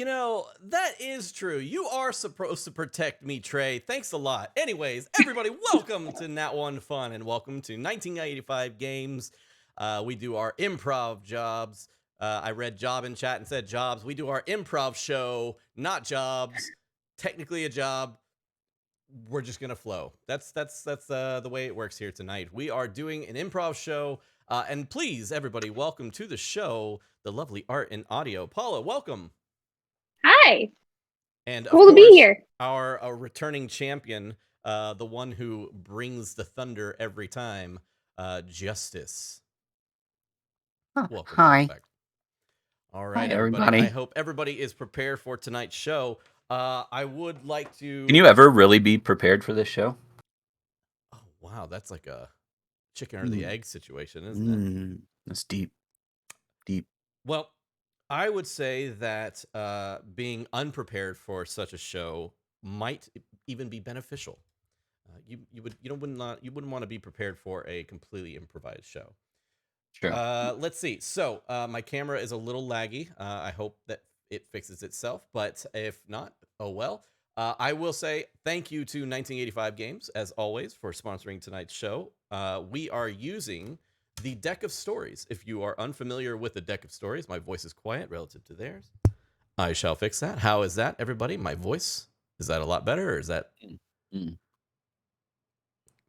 That is true. You are supposed to protect me, Trey. Thanks a lot. Anyways, everybody, welcome to Nat One Fun and welcome to 1985 Games. We do our improv jobs. I read job in chat and said jobs. We do our improv show, not jobs. Technically a job. We're just gonna flow. That's the way it works here tonight. We are doing an improv show. And please, everybody, welcome to the show, the lovely art and audio. Paula, welcome. Hi. And cool to be here. Our returning champion, the one who brings the thunder every time, Justice. Welcome. Hi. Back. All right, Hi, everybody. I hope everybody is prepared for tonight's show. I would like to... Can you ever really be prepared for this show? Oh, wow. That's like a chicken or the egg situation, isn't it? That's deep. Deep. Well, I would say that being unprepared for such a show might even be beneficial. You wouldn't want to be prepared for a completely improvised show. Sure. Let's see. So my camera is a little laggy. I hope that it fixes itself, but if not, oh well. I will say thank you to 1985 Games, as always, for sponsoring tonight's show. We are using the Deck of Stories. If you are unfamiliar with the Deck of Stories, my voice is quiet relative to theirs. I shall fix that. How is that, everybody? My voice? Is that a lot better, or is that...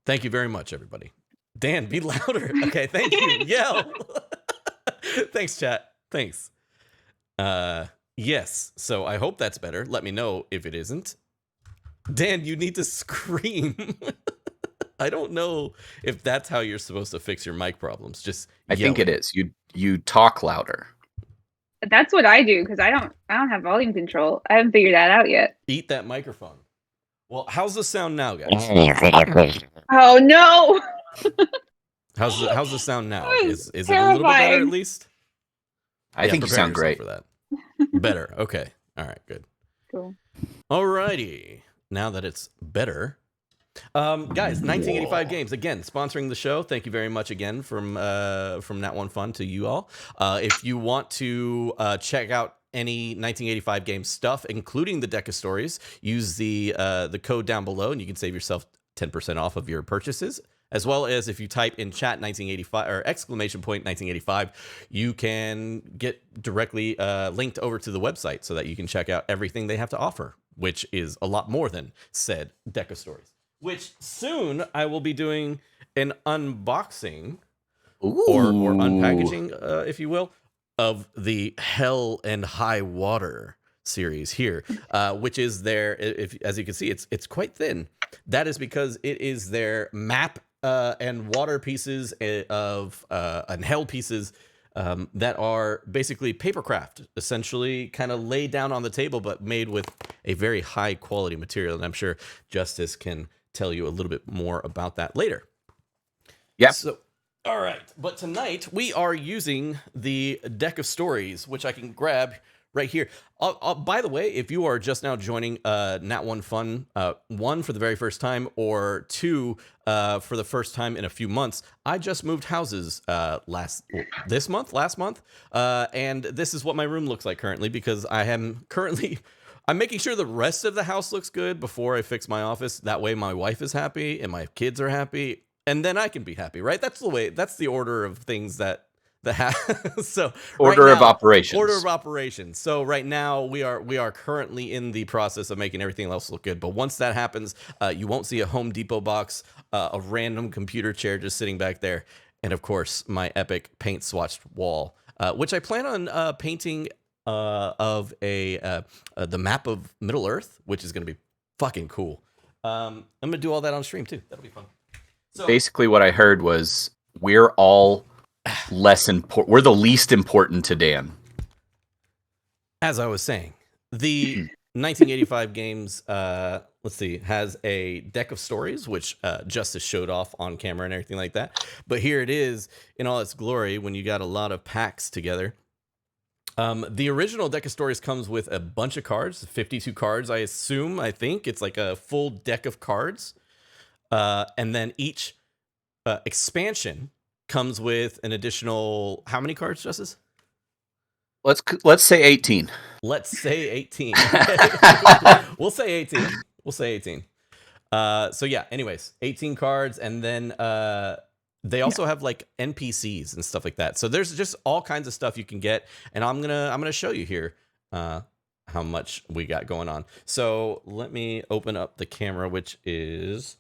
Thank you very much, everybody. Dan, be louder. Okay, thank you. Yell. Thanks, chat. Thanks. Yes, so I hope that's better. Let me know if it isn't. Dan, you need to scream. I don't know if that's how you're supposed to fix your mic problems. Just I think it is. You talk louder. That's what I do because I don't have volume control. I haven't figured that out yet. Eat that microphone. Well, how's the sound now, guys? Oh no. How's the sound now? Is it terrifying. A little bit better at least? I think you sound great for that. Better. Okay. All right, good. Cool. Alrighty. Now that it's better. Guys, 1985 Games, again, sponsoring the show. Thank you very much again from Nat One Fun to you all. If you want to check out any 1985 Games stuff, including the Deck of Stories, use the code down below, and you can save yourself 10% off of your purchases. As well as if you type in chat 1985 or exclamation point 1985, you can get directly linked over to the website so that you can check out everything they have to offer, which is a lot more than said Deck of Stories. Which soon I will be doing an unboxing or unpackaging, if you will, of the Hell and High Water series here, which is their, as you can see, it's quite thin. That is because it is their map and water pieces of and hell pieces that are basically papercraft, essentially kind of laid down on the table, but made with a very high quality material. And I'm sure Justice can tell you a little bit more about that later. Yeah. So, all right. But tonight we are using the Deck of Stories, which I can grab right here. By the way, if you are just now joining Nat One Fun, one, for the very first time, or two, for the first time in a few months, I just moved houses last month, and this is what my room looks like currently, because I'm making sure the rest of the house looks good before I fix my office. That way my wife is happy and my kids are happy, and then I can be happy, right? That's the order of things that so order of operations. So right now we are currently in the process of making everything else look good. But once that happens, you won't see a Home Depot box, a random computer chair just sitting back there, and of course my epic paint swatched wall, which I plan on painting of the map of Middle Earth, which is going to be fucking cool. I'm going to do all that on stream too. That'll be fun. So basically what I heard was we're all less important. We're the least important to Dan. As I was saying, the 1985 Games, let's see, has a Deck of Stories, which Justice showed off on camera and everything like that. But here it is in all its glory when you got a lot of packs together. The original Deck of Stories comes with a bunch of cards, 52 cards, I think. It's like a full deck of cards. And then each expansion comes with an additional, how many cards, Justice? Let's say 18. Let's say 18. We'll say 18. We'll say 18. So yeah, anyways, 18 cards, and then they also have like NPCs and stuff like that. So there's just all kinds of stuff you can get, and I'm gonna show you here how much we got going on. So let me open up the camera, which is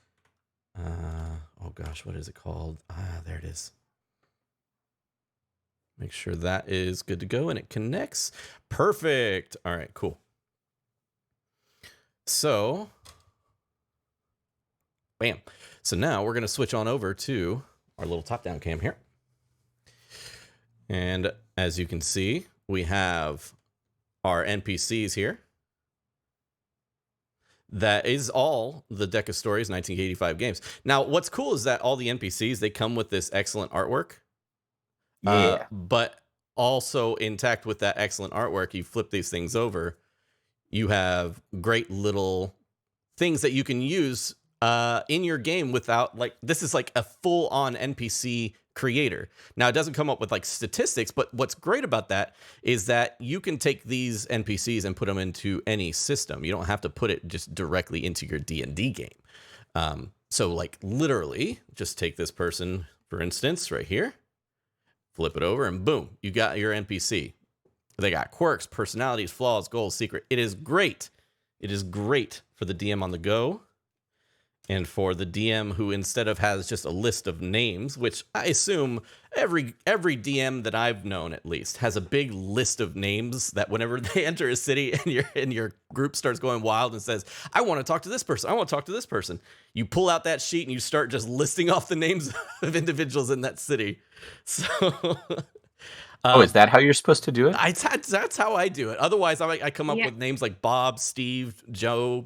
oh gosh, what is it called? There it is. Make sure that is good to go and it connects. Perfect. All right, cool. So, bam. So now we're going to switch on over to our little top-down cam here. And as you can see, we have our NPCs here. That is all the Deck of Stories 1985 games. Now, what's cool is that all the NPCs, they come with this excellent artwork. Yeah. But also intact with that excellent artwork, you flip these things over, you have great little things that you can use in your game without, like, this is like a full-on NPC creator. Now, it doesn't come up with like statistics, but what's great about that is that you can take these NPCs and put them into any system. You don't have to put it just directly into your D&D game. So like literally just take this person, for instance, right here, flip it over, and boom, you got your NPC. They got quirks, personalities, flaws, goals, secret. It is great. It is great for the DM on the go, and for the DM who instead of has just a list of names, which I assume every DM that I've known at least has a big list of names that whenever they enter a city and your group starts going wild and says, I want to talk to this person, I want to talk to this person, you pull out that sheet and you start just listing off the names of individuals in that city. So Is that how you're supposed to do it? That's how I do it. Otherwise, I come up with names like Bob, Steve, Joe,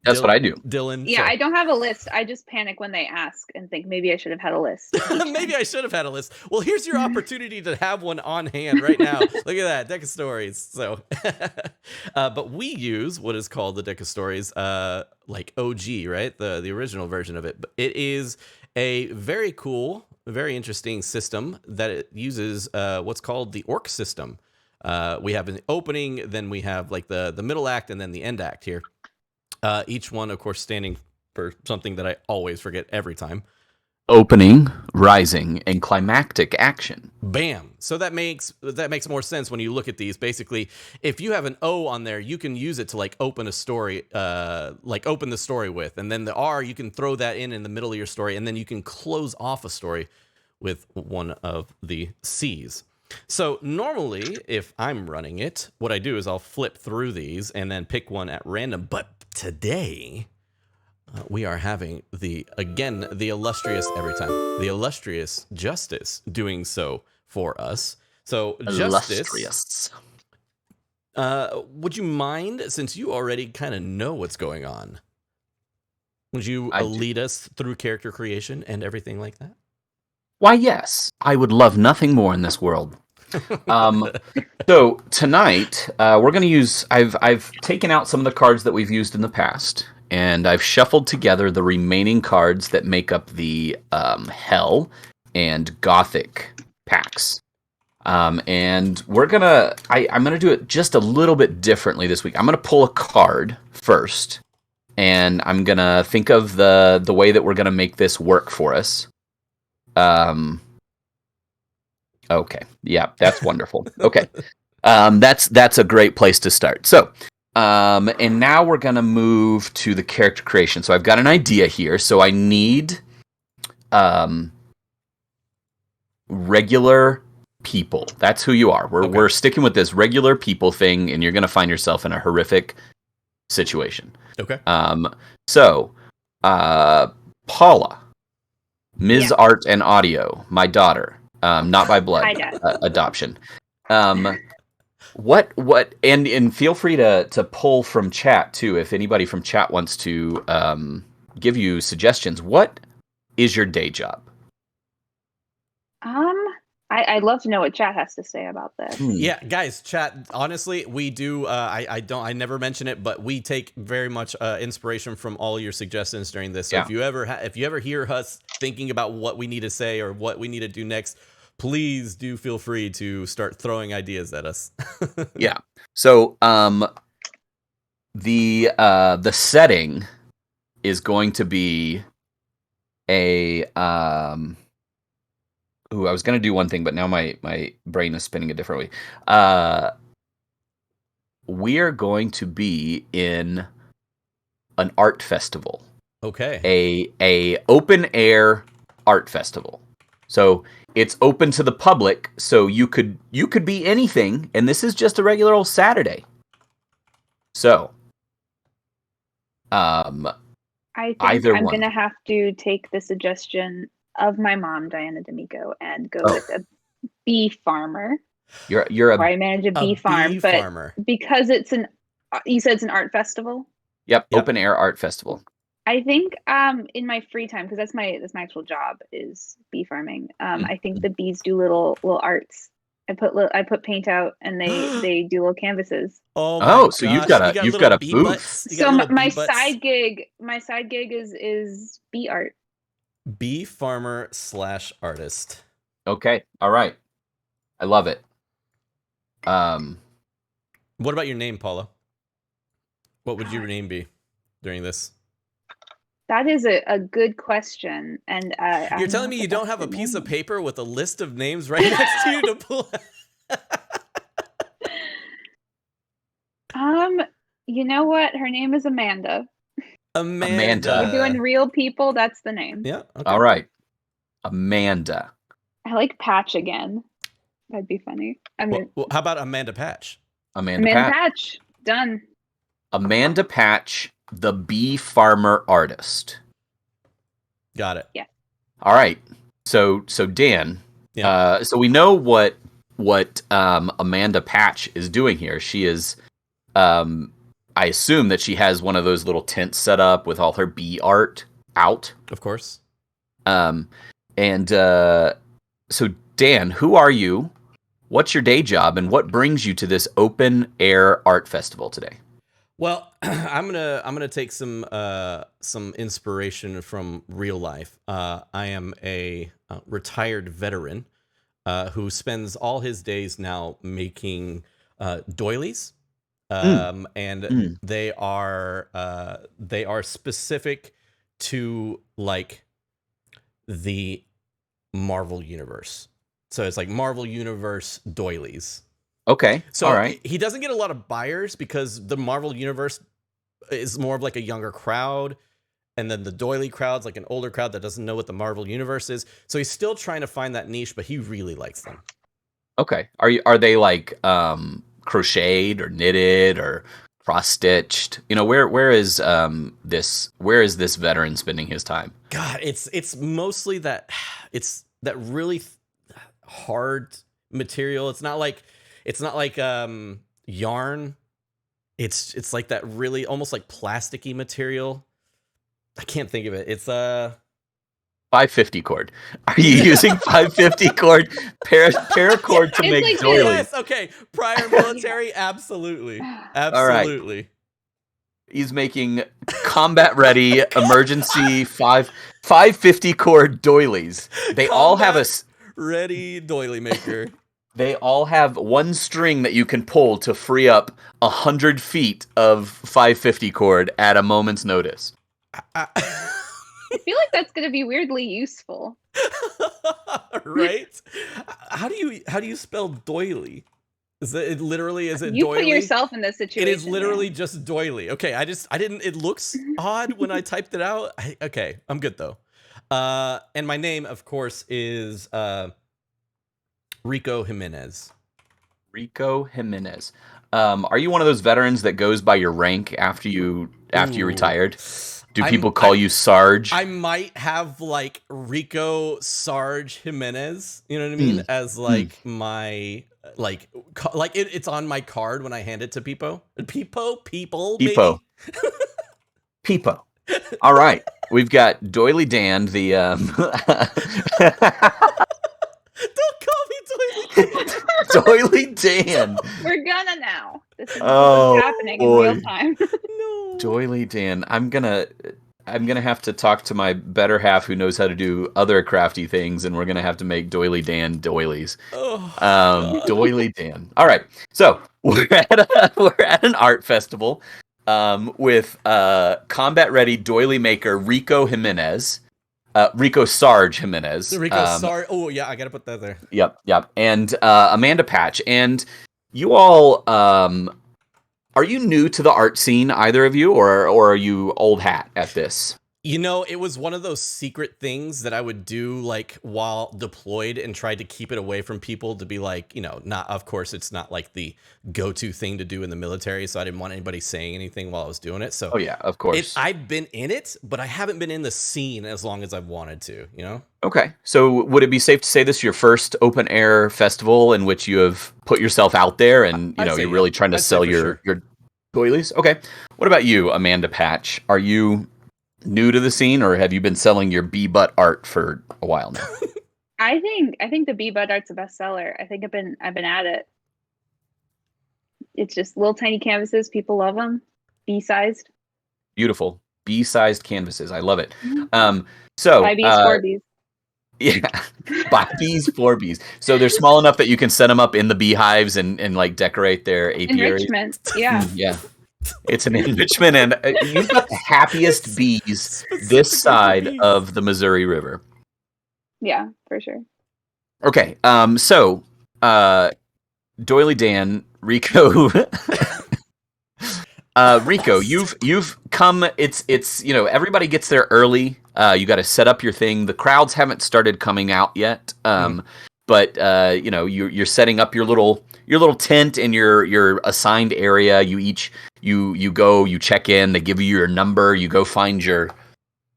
That's what I do. Dylan. Yeah, so. I don't have a list. I just panic when they ask and think maybe I should have had a list. Maybe I should have had a list. Well, here's your opportunity to have one on hand right now. Look at that, Deck of Stories. So, but we use what is called the Deck of Stories, like OG, right? The original version of it. But it is a very cool, very interesting system that it uses what's called the orc system. We have an opening, then we have like the middle act, and then the end act here. Each one, of course, standing for something that I always forget every time. Opening, rising, and climactic action. Bam. So that makes more sense when you look at these. Basically, if you have an O on there, you can use it to like open a story, like open the story with. And then the R, you can throw that in the middle of your story, and then you can close off a story with one of the C's. So normally, if I'm running it, what I do is I'll flip through these and then pick one at random. But today, we are having the illustrious Justice doing so for us. So Justice, would you mind, since you already kind of know what's going on, would you lead us through character creation and everything like that? Why, yes. I would love nothing more in this world. So tonight, we're going to use... I've taken out some of the cards that we've used in the past, and I've shuffled together the remaining cards that make up the Hell and Gothic packs. And we're going to... I'm going to do it just a little bit differently this week. I'm going to pull a card first, and I'm going to think of the way that we're going to make this work for us. Okay. Yeah, that's wonderful. Okay. That's a great place to start. So, and now we're going to move to the character creation. So I've got an idea here. So I need, regular people. That's who you are. We're sticking with this regular people thing, and you're going to find yourself in a horrific situation. Okay. So, Paula, Ms. Art and Audio, my daughter, not by blood, adoption. What, and feel free to pull from chat too, if anybody from chat wants to give you suggestions. What is your day job? I'd love to know what chat has to say about this. Yeah, guys, chat. Honestly, we do. I never mention it, but we take very much inspiration from all your suggestions during this. So if you ever hear us thinking about what we need to say or what we need to do next, please do feel free to start throwing ideas at us. Yeah. So the setting is going to be a Ooh, I was gonna do one thing, but now my brain is spinning it differently. We're going to be in an art festival. Okay. A open air art festival. So it's open to the public, so you could be anything, and this is just a regular old Saturday. So I think either I'm one. gonna have to take the suggestion of my mom, Diana D'Amico, and go with a bee farmer. You're Or a I manage a bee farm, bee but farmer. because it's you said it's an art festival. Yep, open air art festival. I think in my free time, because that's my actual job is bee farming. I think the bees do little arts. I put paint out, and they do little canvases. Oh my so gosh. you've little got a bee booth. butts? You got So little my bee butts? side gig is bee art. Bee farmer / artist. Okay, all right, I love it. What about your name, Paula? What would your name be during this? That is a good question, and You're telling me you don't have a piece of paper with a list of names right next to you to pull out? You know what? Her name is Amanda. Amanda. We're doing real people. That's the name. Yeah. Okay. All right, Amanda. I like Patch again. That'd be funny. I mean, Well, how about Amanda Patch? Amanda Patch. Done. Amanda Patch, the bee farmer artist. Got it. Yeah. All right. So Dan. Yeah. So we know what Amanda Patch is doing here. She is, I assume that she has one of those little tents set up with all her bee art out. Of course. So Dan, who are you? What's your day job, and what brings you to this open air art festival today? Well, I'm gonna take some inspiration from real life. I am a retired veteran who spends all his days now making doilies, and they are specific to like the Marvel universe. So it's like Marvel Universe doilies. Okay. So all right. He doesn't get a lot of buyers because the Marvel Universe is more of like a younger crowd. And then the doily crowd's like an older crowd that doesn't know what the Marvel Universe is. So he's still trying to find that niche, but he really likes them. Okay. Are they like crocheted or knitted or cross-stitched? You know, where is this veteran spending his time? God, it's mostly that really hard material. It's not like yarn. It's like that really almost like plasticky material. I can't think of it. It's 550 cord. Are you using 550 cord paracord to make like doilies? Yes, okay. Prior military, absolutely. Absolutely. He's making combat ready emergency 550 cord doilies. They all have a ready doily maker. They all have one string that you can pull to free up 100 feet of 550 cord at a moment's notice. I feel like that's going to be weirdly useful. Right? How do you spell doily? Is it doily? You put yourself in this situation. It is literally just doily. Okay, I didn't. It looks odd when I typed it out. Okay, I'm good though. And my name, of course, is Rico Jimenez. Rico Jimenez. Are you one of those veterans that goes by your rank after you retired? Do people call you Sarge? I might have like Rico Sarge Jimenez. You know what I mean? As like my it's on my card when I hand it to people. People. Peepo. All right, we've got Doily Dan. The Don't call me Doily. Doily Dan. We're gonna now. This is Oh, happening boy. in real time. No. Doily Dan. I'm gonna I'm gonna have to talk to my better half who knows how to do other crafty things, and we're gonna have to make Doily Dan doilies. Oh, God. Doily Dan. All right, so we're at an art festival with Combat Ready Doily maker Rico Jimenez, Rico Sarge Jimenez. Rico, sorry. Oh, yeah, I got to put that there. Yep, and Amanda Patch, and you all. Are you new to the art scene, either of you, or are you old hat at this? You know, it was one of those secret things that I would do like while deployed and tried to keep it away from people to be like, you know, not, of course, it's not like the go-to thing to do in the military. So I didn't want anybody saying anything while I was doing it. So Oh yeah, of course. I've been in it, but I haven't been in the scene as long as I've wanted to, you know? Okay, so would it be safe to say this is your first open air festival in which you have put yourself out there and I'd say you're really trying to I'd say sell for your sure. doilies? Okay. What about you, Amanda Patch? Are you new to the scene, or have you been selling your bee butt art for a while now? I think the bee bud art's a bestseller. I think I've been at it. It's just little tiny canvases. People love them. Bee sized. Beautiful bee-sized canvases. I love it. Mm-hmm. So 5 bees, 4 bees. yeah, by bees, 4 bees. So they're small enough that you can set them up in the beehives and like decorate their apiaries. Enrichment. Yeah. Yeah. It's an enrichment, and you've got the happiest bees this Specifically for side bees. of the Missouri River. Yeah, for sure. Okay, so Doily Dan, Rico, Rico, you've come. It's everybody gets there early. You got to set up your thing. The crowds haven't started coming out yet. But you're setting up your little tent in your assigned area. You go, you check in, they give you your number, you go find your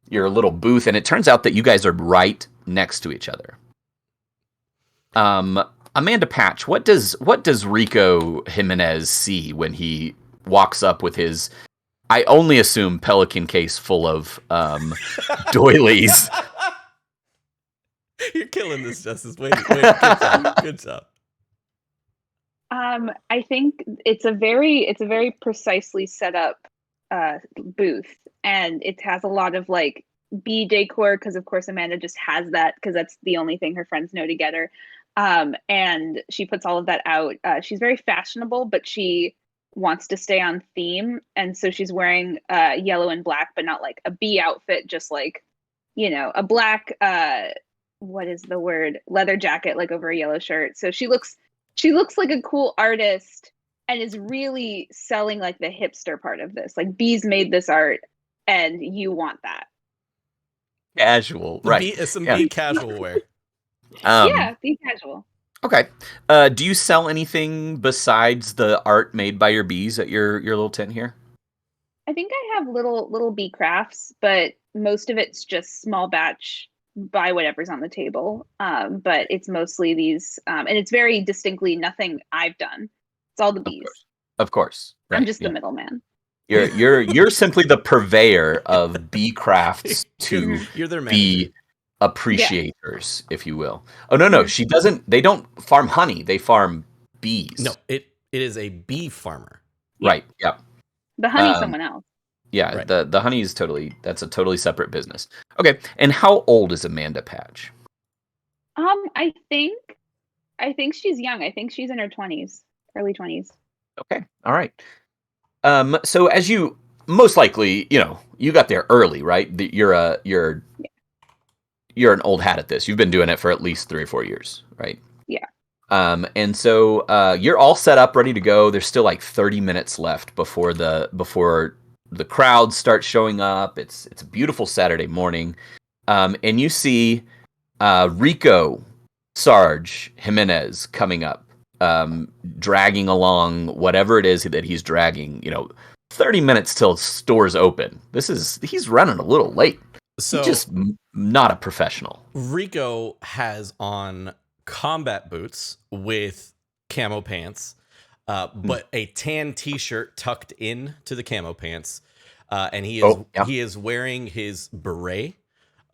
little booth, and it turns out that you guys are right next to each other. Amanda Patch, what does Rico Jimenez see when he walks up with his, I only assume, Pelican case full of doilies? You're killing this, Justice. Wait, good job. I think it's a very precisely set up booth, and it has a lot of like bee decor because of course Amanda just has that because that's the only thing her friends know to get her. And she puts all of that out. She's very fashionable, but she wants to stay on theme, and so she's wearing yellow and black, but not like a bee outfit, just like a black what is the word, leather jacket like over a yellow shirt. So she looks like a cool artist and is really selling like the hipster part of this. Like bees made this art and you want that. Casual, right? Some bee casual wear. Yeah, be casual. Okay. Do you sell anything besides the art made by your bees at your little tent here? I think I have little bee crafts, but most of it's just small batch, buy whatever's on the table. But it's mostly these, and it's very distinctly nothing I've done. It's all the bees. Of course. Right. I'm just the middleman. You're simply the purveyor of bee crafts to You're their bee appreciators, if you will. Oh no, she doesn't. They don't farm honey. They farm bees. No, it is a bee farmer. Right. Yeah. The honey's someone else. Yeah. Right. The honey is that's a totally separate business. Okay. And how old is Amanda Patch? I think she's young. I think she's in her 20s, early 20s. Okay. All right. So as you most likely, you got there early, right? You're an old hat at this. You've been doing it for at least 3 or 4 years, right? Yeah. And so you're all set up, ready to go. There's still like 30 minutes left before the crowds start showing up. It's a beautiful Saturday morning, and you see Rico Sarge Jimenez coming up, dragging along whatever it is that he's dragging. 30 minutes till stores open. He's running a little late. So He's just not a professional. Rico has on combat boots with camo pants, but a tan T-shirt tucked in to the camo pants, and he is wearing his beret.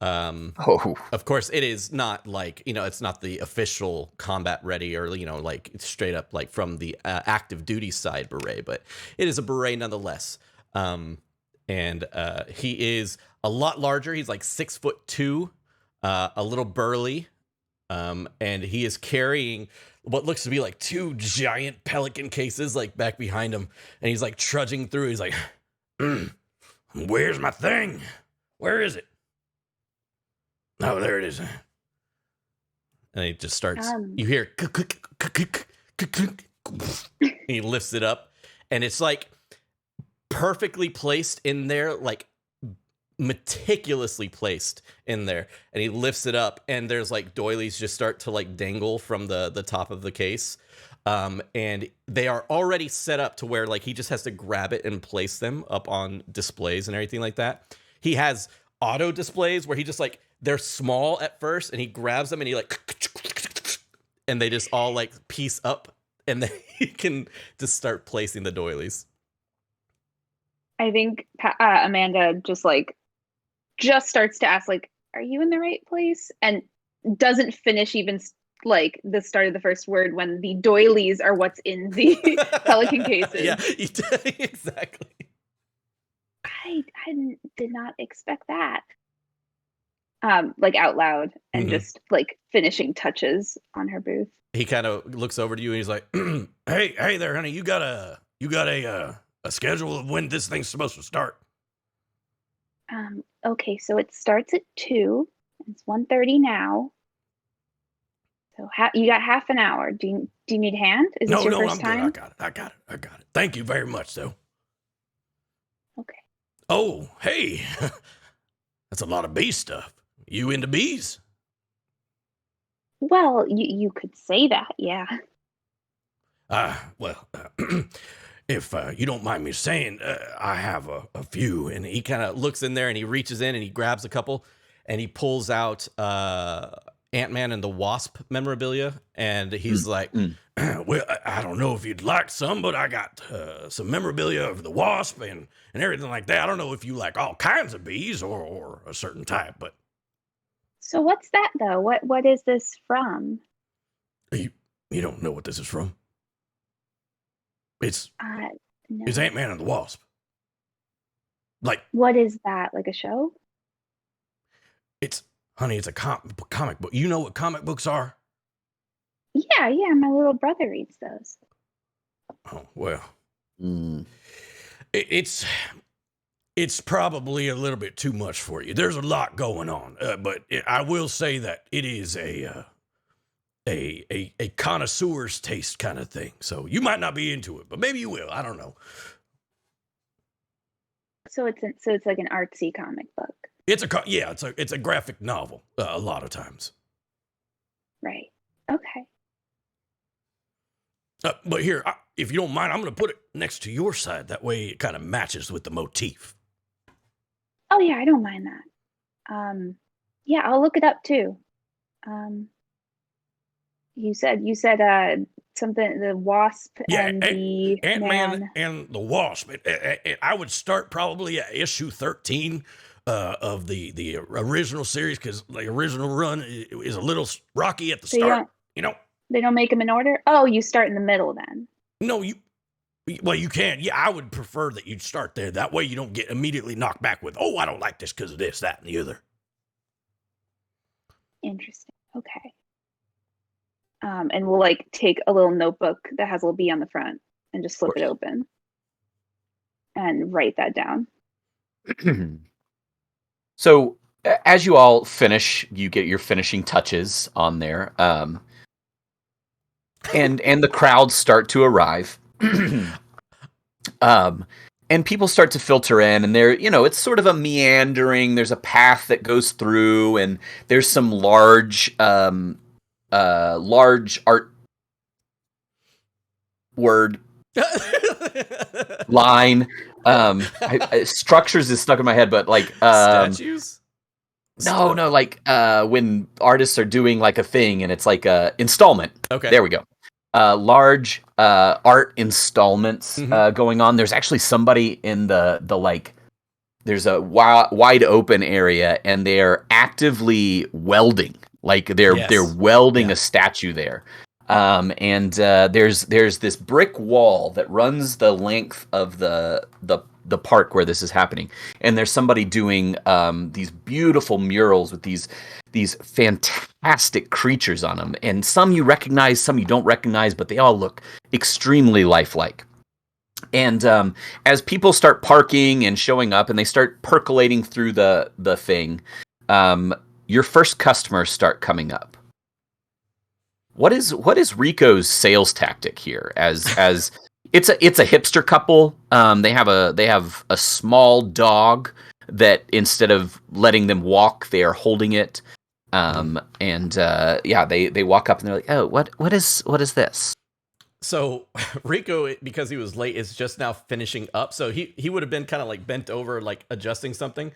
Of course, it is not like it's not the official combat ready or like straight up like from the active duty side beret, but it is a beret nonetheless. and he is a lot larger. He's like 6'2", a little burly, and he is carrying what looks to be like 2 giant pelican cases like back behind him, and he's like trudging through. He's like, "Where's my thing? Where is it? Oh, there it is." And he just starts. You hear, and he lifts it up, and it's like perfectly placed in there, like meticulously placed in there. And he lifts it up, and there's like doilies just start to like dangle from the top of the case. And they are already set up to where like he just has to grab it and place them up on displays and everything like that. He has auto displays where he just like, they're small at first, and he grabs them and he like, and they just all like piece up, and then he can just start placing the doilies. I think Amanda just starts to ask, like, "Are you in the right place?" And doesn't finish even like the start of the first word when the doilies are what's in the pelican cases. Yeah, exactly. I did not expect that. Like out loud, and just like finishing touches on her booth. He kind of looks over to you and he's like, hey there, honey, you got a schedule of when this thing's supposed to start? Okay, so it starts at 2. It's 1:30 now. So you got half an hour. Do you need a hand? Is this your first time? No, I got it. Thank you very much, though. Okay. Oh, hey, that's a lot of bee stuff. You into bees? Well, you could say that, yeah. If you don't mind me saying, I have a few. And he kind of looks in there and he reaches in and he grabs a couple and he pulls out Ant-Man and the Wasp memorabilia. And he's like, well, I don't know if you'd like some, but I got some memorabilia of the Wasp and everything like that. I don't know if you like all kinds of bees or a certain type, but. So what's that, though? What is this from? You don't know what this is from? It's no. It's Ant-Man and the Wasp. Like, what is that? Like a show? Honey, it's a comic book. You know what comic books are? Yeah. My little brother reads those. Oh, well. It's probably a little bit too much for you. There's a lot going on, but I will say that it is a connoisseur's taste kind of thing. So you might not be into it, but maybe you will. I don't know. So it's like an artsy comic book. It's a graphic novel a lot of times. Right. Okay. But here, if you don't mind, I'm going to put it next to your side. That way it kind of matches with the motif. Oh yeah, I don't mind that. Yeah, I'll look it up too. You said something, the Wasp and the Ant-Man and the Wasp. I would start probably at issue 13 of the original series, because the original run is a little rocky at the start. They don't make them in order. Oh, you start in the middle then. No, you can. Yeah, I would prefer that you'd start there. That way you don't get immediately knocked back with, oh, I don't like this because of this, that, and the other. Interesting. Okay. And we'll like take a little notebook that has a little bee on the front and just flip it open and write that down. So as you all finish, you get your finishing touches on there. And the crowds start to arrive. And people start to filter in, and it's sort of a meandering, there's a path that goes through, and there's some large art word line. Structures is stuck in my head, but like statues? No, like when artists are doing like a thing and it's like a installment. Okay. There we go. Large art installments going on. There's actually somebody in the like, there's a wide open area, and they're actively welding. Like they're welding a statue there. And there's this brick wall that runs the length of the the park where this is happening, and there's somebody doing these beautiful murals with these fantastic creatures on them, and some you recognize, some you don't recognize, but they all look extremely lifelike. And as people start parking and showing up, and they start percolating through the thing, your first customers start coming up. What is Rico's sales tactic here? As it's a hipster couple. They have a small dog that instead of letting them walk, they are holding it. They walk up and they're like, "Oh, what is this?" So Rico, because he was late, is just now finishing up. So he would have been kind of like bent over, like adjusting something.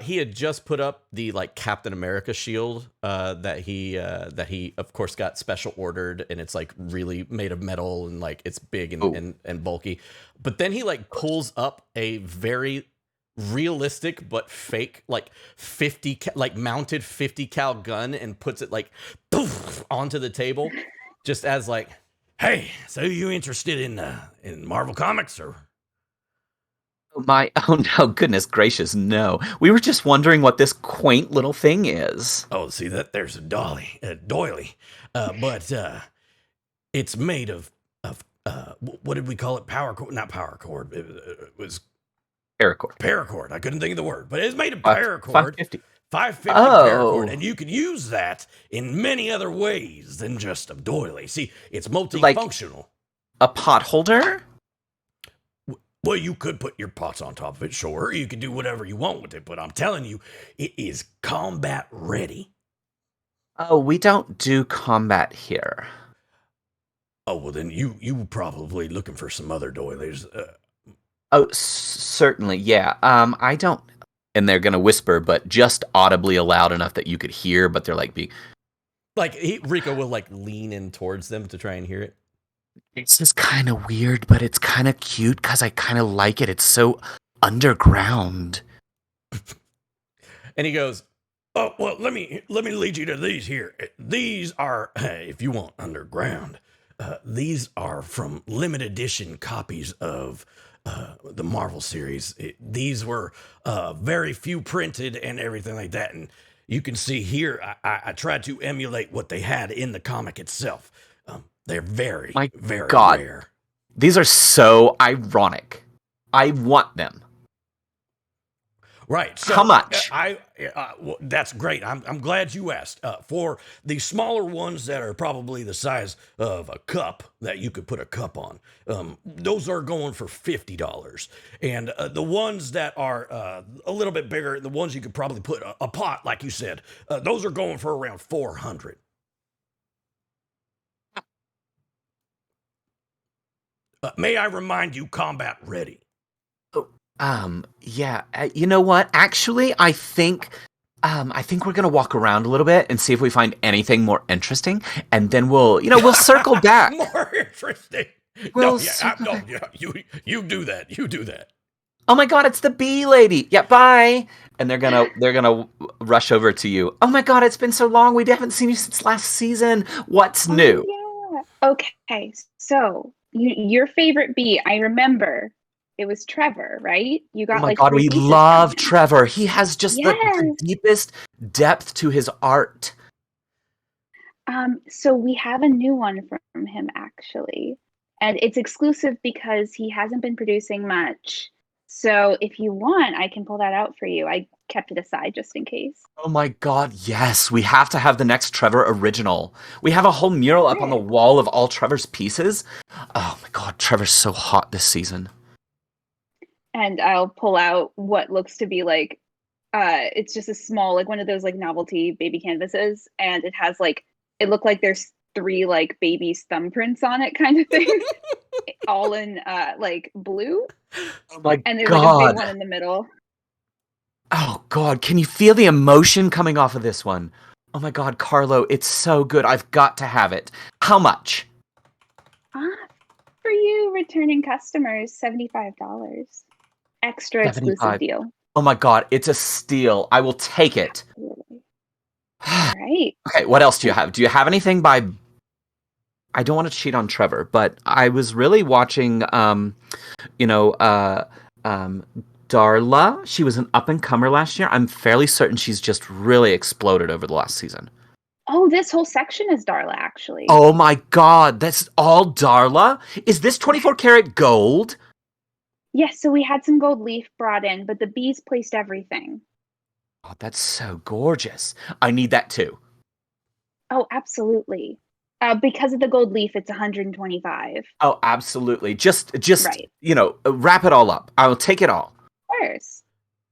He had just put up the like Captain America shield that he of course got special ordered, and it's like really made of metal and like it's big and bulky. But then he like pulls up a very realistic but fake like mounted 50 cal gun and puts it like poof, onto the table, just as like, "Hey, so you interested in Marvel Comics or?" Oh no, goodness gracious, no. We were just wondering what this quaint little thing is. Oh, see that there's a doily, but it's made of what did we call it? Not power cord. It was Paracord. paracord. I couldn't think of the word, but it's made of paracord. 550. 550 Oh. paracord, and you can use that in many other ways than just a doily. See, it's multifunctional. A pot holder? Well, you could put your pots on top of it, sure. You can do whatever you want with it, but I'm telling you, it is combat ready. Oh, we don't do combat here. Oh, well, then you probably looking for some other doilies. Certainly, yeah. I don't... And they're going to whisper, but just audibly loud enough that you could hear, but they're like... Rico will like lean in towards them to try and hear it. This is kind of weird, but it's kind of cute because I kind of like it. It's so underground. And he goes, "Oh, well, let me lead you to these here. These are, if you want underground, these are from limited edition copies of the Marvel series. These were very few printed and everything like that. And you can see here, I tried to emulate what they had in the comic itself. They're very, very rare. These are so ironic. I want them. Right. So, how much? Well, that's great. I'm glad you asked. For the smaller ones that are probably the size of a cup that you could put a cup on, those are going for $50. And the ones that are a little bit bigger, the ones you could probably put a pot, like you said, those are going for around $400. May I remind you, combat ready. Yeah. You know what? Actually, I think we're gonna walk around a little bit and see if we find anything more interesting, and then we'll circle back. More interesting. You do that. You do that. Oh my God, it's the bee lady. Yeah, bye. And they're gonna rush over to you. Oh my God, it's been so long. We haven't seen you since last season. What's new? Yeah. Okay. So your favorite bee, I remember. It was Trevor, right? You got oh my God, we love Trevor. He has just yes. the deepest depth to his art. So we have a new one from him, actually. And it's exclusive because he hasn't been producing much. So if you want, I can pull that out for you. I kept it aside just in case. Oh my God, yes. We have to have the next Trevor original. We have a whole mural up on the wall of all Trevor's pieces. Oh my God, Trevor's so hot this season. And I'll pull out what looks to be like, it's just a small, like one of those like novelty baby canvases. And it has like, it looked like there's 3 like baby's thumbprints on it kind of thing. All in like blue. Oh my God. And there's like a big one in the middle. Oh God, can you feel the emotion coming off of this one? Oh my God, Carlo, it's so good. I've got to have it. How much? For you returning customers, $75. Extra exclusive deal. Oh my God, it's a steal. I will take it. All right. Okay, what else do you have? Do you have anything by... I don't want to cheat on Trevor, but I was really watching, Darla, she was an up-and-comer last year. I'm fairly certain she's just really exploded over the last season. Oh, this whole section is Darla, actually. Oh my god, that's all Darla? Is this 24 karat gold? Yes, so we had some gold leaf brought in, but the bees placed everything. Oh, that's so gorgeous. I need that too. Oh, absolutely. Because of the gold leaf, it's 125. Oh, absolutely. Just Right. wrap it all up. I will take it all. Of course.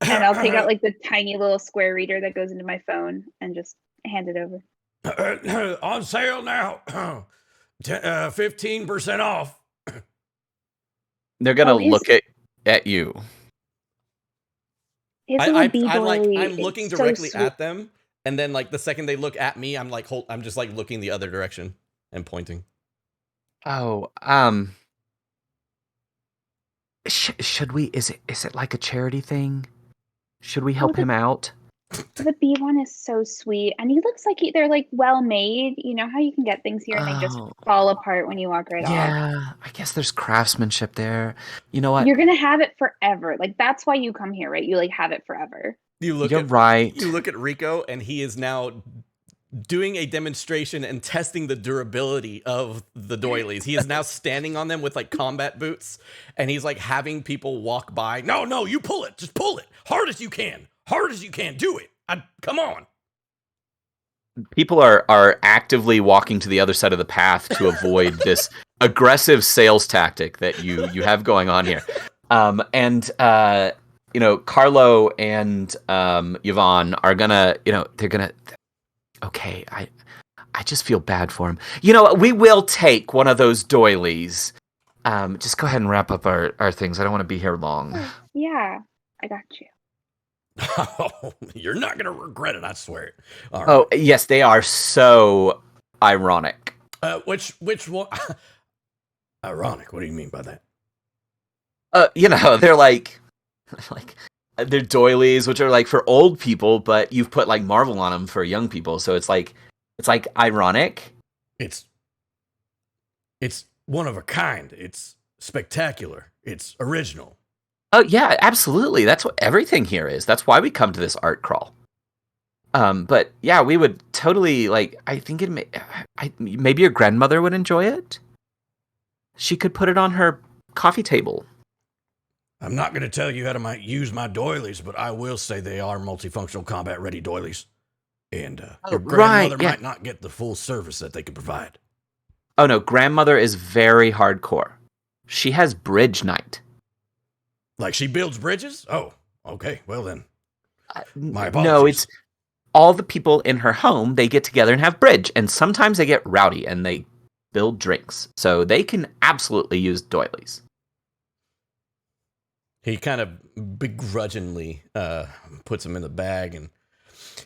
And I'll take out like the tiny little square reader that goes into my phone and just hand it over. On sale now. 15% off. They're gonna look at you. I'm looking directly at them, and then like the second they look at me, I'm just like looking the other direction and pointing. Oh, should we? Is it like a charity thing? Should we help him out? The bee one is so sweet, and he looks like they're like well made. You know how you can get things here and they just fall apart when you walk right off. Yeah, I guess there's craftsmanship there. You know what? You're gonna have it forever. Like that's why you come here, right? You like have it forever. You're right. You look at Rico, and he is now doing a demonstration and testing the durability of the doilies. He is now standing on them with like combat boots, and he's like having people walk by. No, you pull it. Just pull it. Hard as you can. Hard as you can. Do it. Come on. People are actively walking to the other side of the path to avoid this aggressive sales tactic that you have going on here. Carlo and Yvonne are gonna, they're gonna. Okay, I just feel bad for him. You know what? We will take one of those doilies. Just go ahead and wrap up our things. I don't want to be here long. Yeah, I got you. Oh, you're not gonna regret it, I swear it. Right. Oh yes, they are so ironic. Which one? Ironic? What do you mean by that? They're like they're doilies, which are like for old people, but you've put like Marvel on them for young people, so it's like ironic. It's one of a kind. It's spectacular. It's original. Oh yeah, absolutely. That's what everything here is. That's why we come to this art crawl. But yeah, we would totally like. I think maybe your grandmother would enjoy it. She could put it on her coffee table. I'm not going to tell you how to use my doilies, but I will say they are multifunctional combat ready doilies, and your grandmother might not get the full service that they could provide. Oh no, grandmother is very hardcore. She has bridge night. Like she builds bridges? Oh, okay. Well then, my apologies. No, it's all the people in her home. They get together and have bridge, and sometimes they get rowdy and they build drinks. So they can absolutely use doilies. He kind of begrudgingly puts them in the bag, and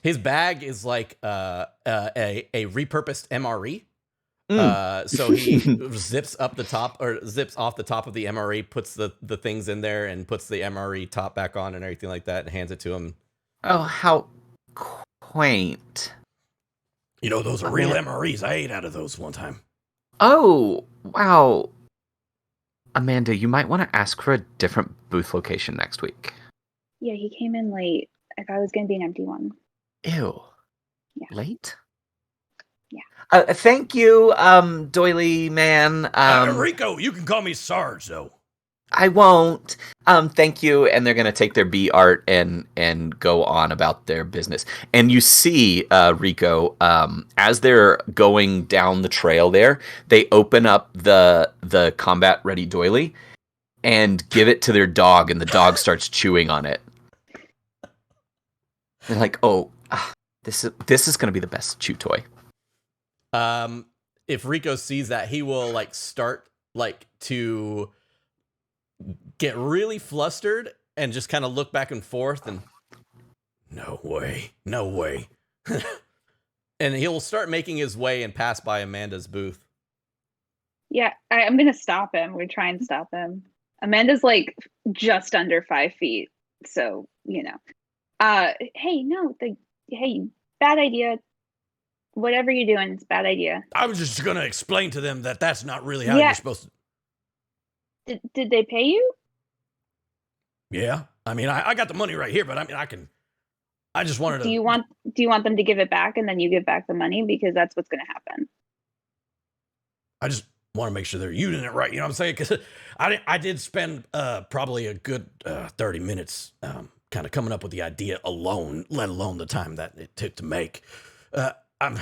his bag is like a repurposed MRE. So he zips off the top of the MRE, puts the things in there, and puts the MRE top back on and everything like that, and hands it to him. Oh, how quaint! Those are real MREs. I ate out of those one time. Oh, wow. Amanda, you might want to ask for a different booth location next week. Yeah, he came in late. I thought it was going to be an empty one. Ew. Yeah. Late? Yeah. Thank you, doily man. Rico, you can call me Sarge, though. I won't. Thank you. And they're going to take their bee art and go on about their business. And you see, Rico, as they're going down the trail there, they open up the Combat Ready Doily and give it to their dog, and the dog starts chewing on it. They're like, oh, this is going to be the best chew toy. If Rico sees that, he will like start like to get really flustered and just kind of look back and forth and no way. And he'll start making his way and pass by Amanda's booth. Yeah, I'm gonna stop him. We're trying to stop him. Amanda's like just under 5 feet, so hey, bad idea. Whatever you're doing, it's a bad idea. I was just gonna explain to them that that's not really how you're supposed to. Did they pay you? Yeah. I mean, I got the money right here, but I mean, I just wanted Do you to. want them to give it back and then you give back the money? Because that's what's going to happen. I just want to make sure they're using it right. You know what I'm saying? Because I did spend probably a good 30 minutes kind of coming up with the idea alone, let alone the time that it took to make. I'm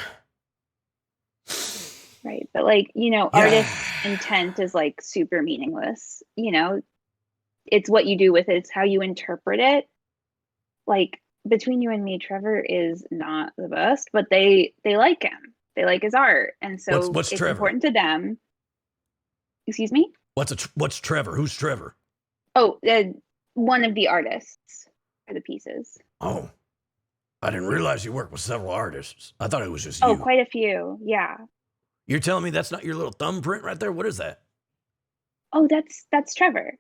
Right. But like, artist's intent is like super meaningless. It's what you do with it. It's how you interpret it. Like between you and me, Trevor is not the best, but they like him. They like his art. And so what's it's Trevor? important to them. Excuse me? What's Trevor? Who's Trevor? Oh, one of the artists for the pieces. Oh, I didn't realize you worked with several artists. I thought it was just you. Oh, quite a few. Yeah. You're telling me that's not your little thumbprint right there? What is that? Oh, that's Trevor.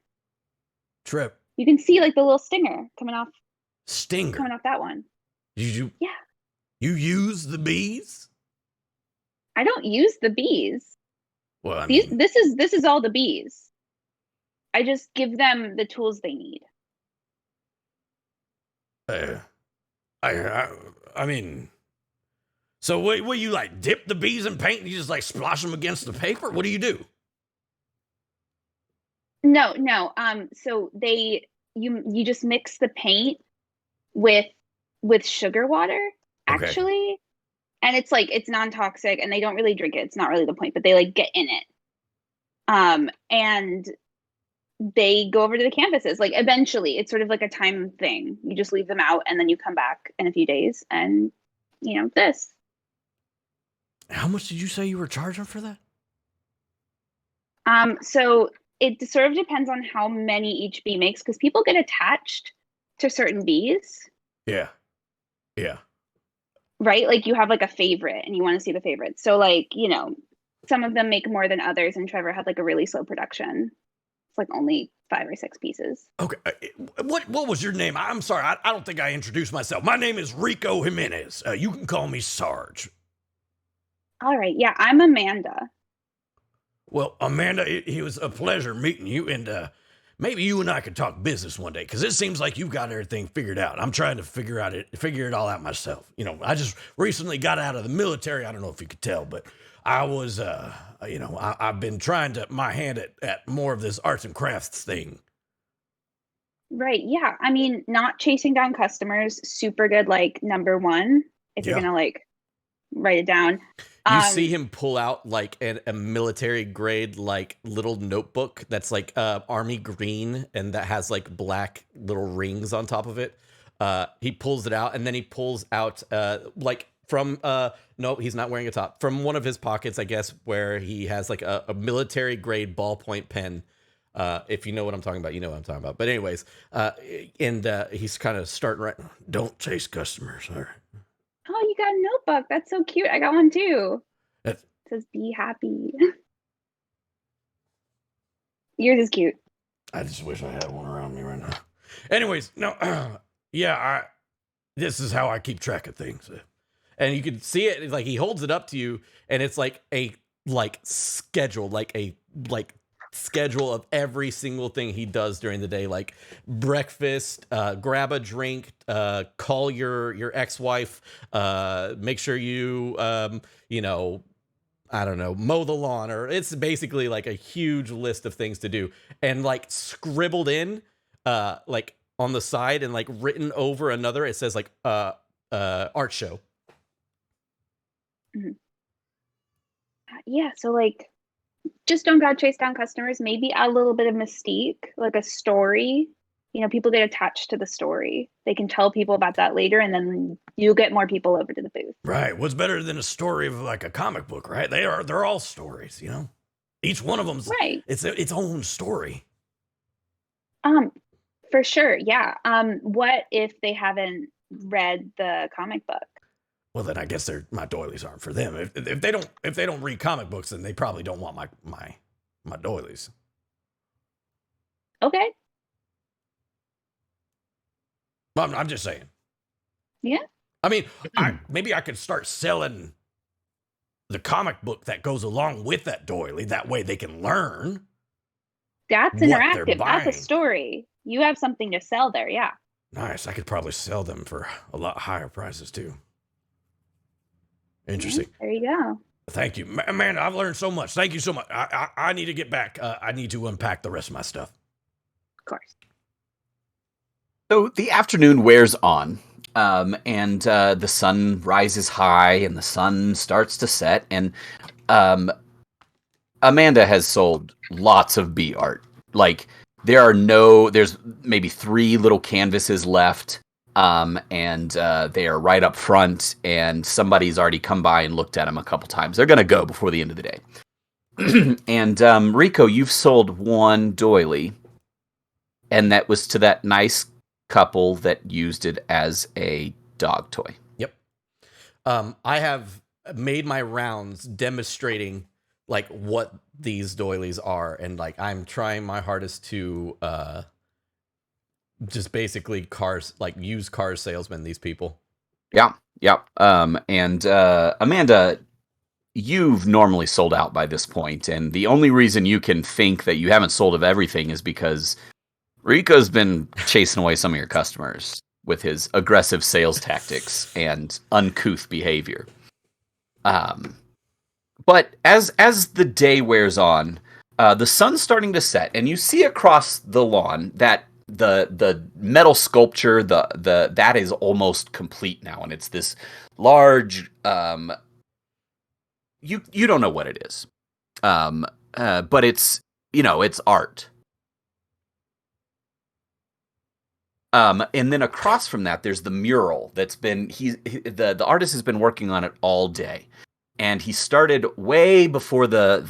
Trev. You can see like the little stinger coming off that one. You Yeah. You use the bees? I don't use the bees. Well, I mean, this is all the bees. I just give them the tools they need. I mean, so what you like dip the bees in paint and you just like splash them against the paper? What do you do? No. So you just mix the paint with sugar water, actually. Okay. And it's non-toxic and they don't really drink it. It's not really the point, but they like get in it. And they go over to the canvases. Like eventually it's sort of like a time thing. You just leave them out and then you come back in a few days and this. How much did you say you were charging for that? So it sort of depends on how many each bee makes because people get attached to certain bees. Yeah. Right? Like you have like a favorite and you want to see the favorite. So like, some of them make more than others and Trevor had like a really slow production. It's like only 5 or 6 pieces. Okay. What was your name? I'm sorry. I don't think I introduced myself. My name is Rico Jimenez. You can call me Sarge. All right. Yeah, I'm Amanda. Well, Amanda, it was a pleasure meeting you, and maybe you and I could talk business one day, because it seems like you've got everything figured out. I'm trying to figure it all out myself. I just recently got out of the military. I don't know if you could tell, but I was, I've been trying to my hand at more of this arts and crafts thing. Right. Yeah. I mean, not chasing down customers, super good, like number one, if you're going to like write it down. You see him pull out like a military grade like little notebook that's like army green and that has like black little rings on top of it. He pulls it out and then he pulls out like from no, he's not wearing a top, from one of his pockets, I guess, where he has like a military grade ballpoint pen. If you know what I'm talking about, you know what I'm talking about. But anyways, and he's kind of starting right. Don't chase customers. All right. Oh, you got a notebook. That's so cute. I got one too. It says be happy. Yours is cute. I just wish I had one around me right now. Anyways, no, this is how I keep track of things. And you can see it, like he holds it up to you and it's like a schedule, schedule of every single thing he does during the day, like breakfast, grab a drink, call your ex-wife, make sure you I don't know, mow the lawn, or it's basically like a huge list of things to do, and like scribbled in like on the side and like written over another, it says like art show. Mm-hmm. Yeah, so like just don't gotta chase down customers. Maybe add a little bit of mystique, like a story. People get attached to the story. They can tell people about that later, and then you'll get more people over to the booth. Right. What's better than a story of like a comic book, right? They're all stories, Each one of them's right. It's its own story. For sure, yeah. What if they haven't read the comic book? Well, then I guess my doilies aren't for them. If they don't read comic books, then they probably don't want my doilies. Okay. I'm just saying. Yeah. I mean, maybe I could start selling the comic book that goes along with that doily. That way they can learn. That's interactive. That's a story. You have something to sell there, yeah. Nice. I could probably sell them for a lot higher prices too. Interesting. There you go. Thank you, Amanda. I've learned so much. Thank you so much. I need to get back. I need to unpack the rest of my stuff. Of course. So the afternoon wears on, and the sun rises high, and the sun starts to set, and Amanda has sold lots of bee art. Like, there's maybe 3 little canvases left, and they are right up front, and somebody's already come by and looked at them a couple times. They're going to go before the end of the day. And Rico, you've sold 1 doily, and that was to that nice couple that used it as a dog toy. Yep. I have made my rounds demonstrating like what these doilies are, and like I'm trying my hardest to just basically used car salesmen, these people. Yeah. And Amanda, you've normally sold out by this point, and the only reason you can think that you haven't sold of everything is because Rico's been chasing away some of your customers with his aggressive sales tactics and uncouth behavior. But as the day wears on, the sun's starting to set, and you see across the lawn that the metal sculpture, that is almost complete now, and it's this large. You don't know what it is, but it's it's art. And then across from that, there's the mural that's been the artist has been working on it all day, and he started way before the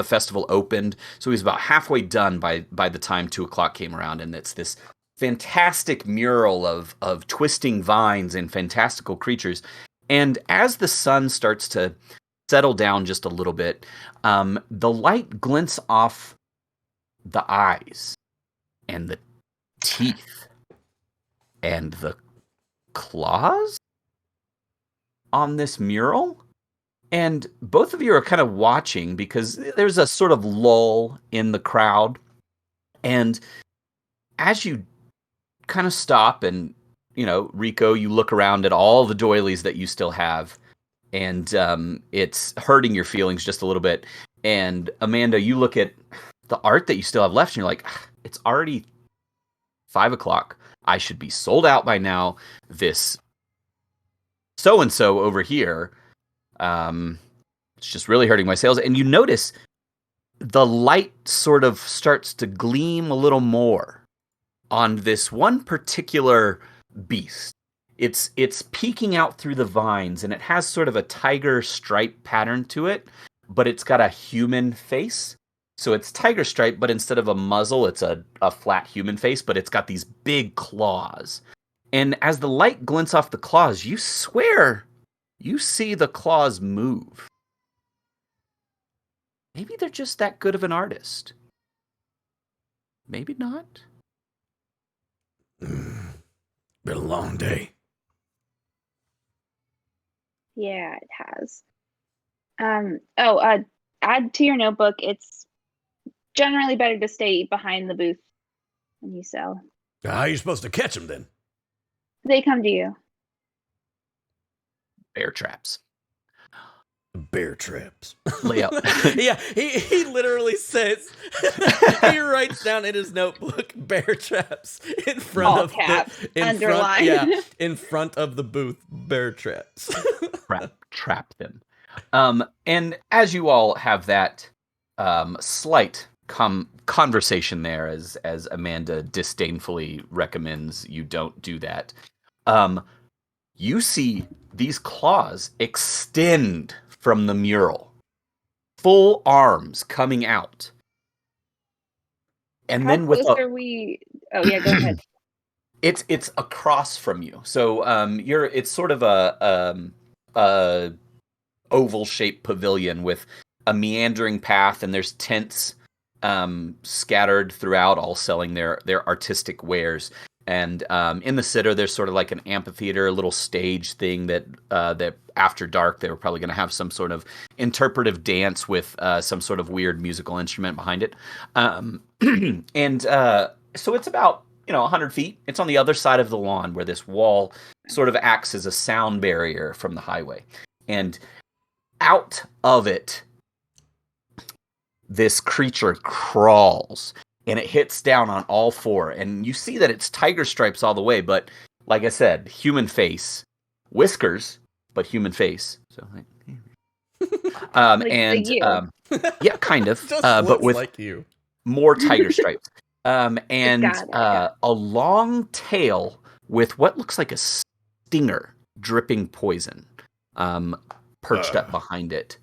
festival opened, so he was about halfway done by the time 2:00 came around, and it's this fantastic mural of twisting vines and fantastical creatures. And as the sun starts to settle down just a little bit, the light glints off the eyes and the teeth and the claws on this mural, and both of you are kind of watching because there's a sort of lull in the crowd, and as you kind of stop and Rico, you look around at all the doilies that you still have, and it's hurting your feelings just a little bit. And Amanda, you look at the art that you still have left, and you're like, it's already 5:00. I should be sold out by now. This so-and-so over here, it's just really hurting my sales. And you notice the light sort of starts to gleam a little more on this one particular beast. It's peeking out through the vines, and it has sort of a tiger stripe pattern to it, but it's got a human face. So it's tiger stripe, but instead of a muzzle, it's a flat human face, but it's got these big claws. And as the light glints off the claws, you swear you see the claws move. Maybe they're just that good of an artist. Maybe not. Been a long day. Yeah, it has. Add to your notebook, it's generally better to stay behind the booth when you sell. How are you supposed to catch them then? They come to you. Bear traps. Bear traps. Layout. Yeah, he literally says, he writes down in his notebook, bear traps in front All of caps, in underline. in front of the booth, bear traps. Trap them. And as you all have that slight conversation there, as Amanda disdainfully recommends you don't do that, you see these claws extend from the mural, full arms coming out, and How then with close are we? Oh yeah, go ahead. it's across from you, so it's sort of a oval shaped pavilion with a meandering path, and there's tents scattered throughout, all selling their artistic wares. And in the center, there's sort of like an amphitheater, a little stage thing that after dark they were probably going to have some sort of interpretive dance with some sort of weird musical instrument behind it. And So it's about 100 feet. It's on the other side of the lawn where this wall sort of acts as a sound barrier from the highway. And out of it, this creature crawls, and it hits down on all four. And you see that it's tiger stripes all the way, but like I said, human face, whiskers, but human face. So, Like you. yeah, kind of, Just but looks with like you. more tiger stripes, and got it. a long tail with what looks like a stinger dripping poison, perched up behind it.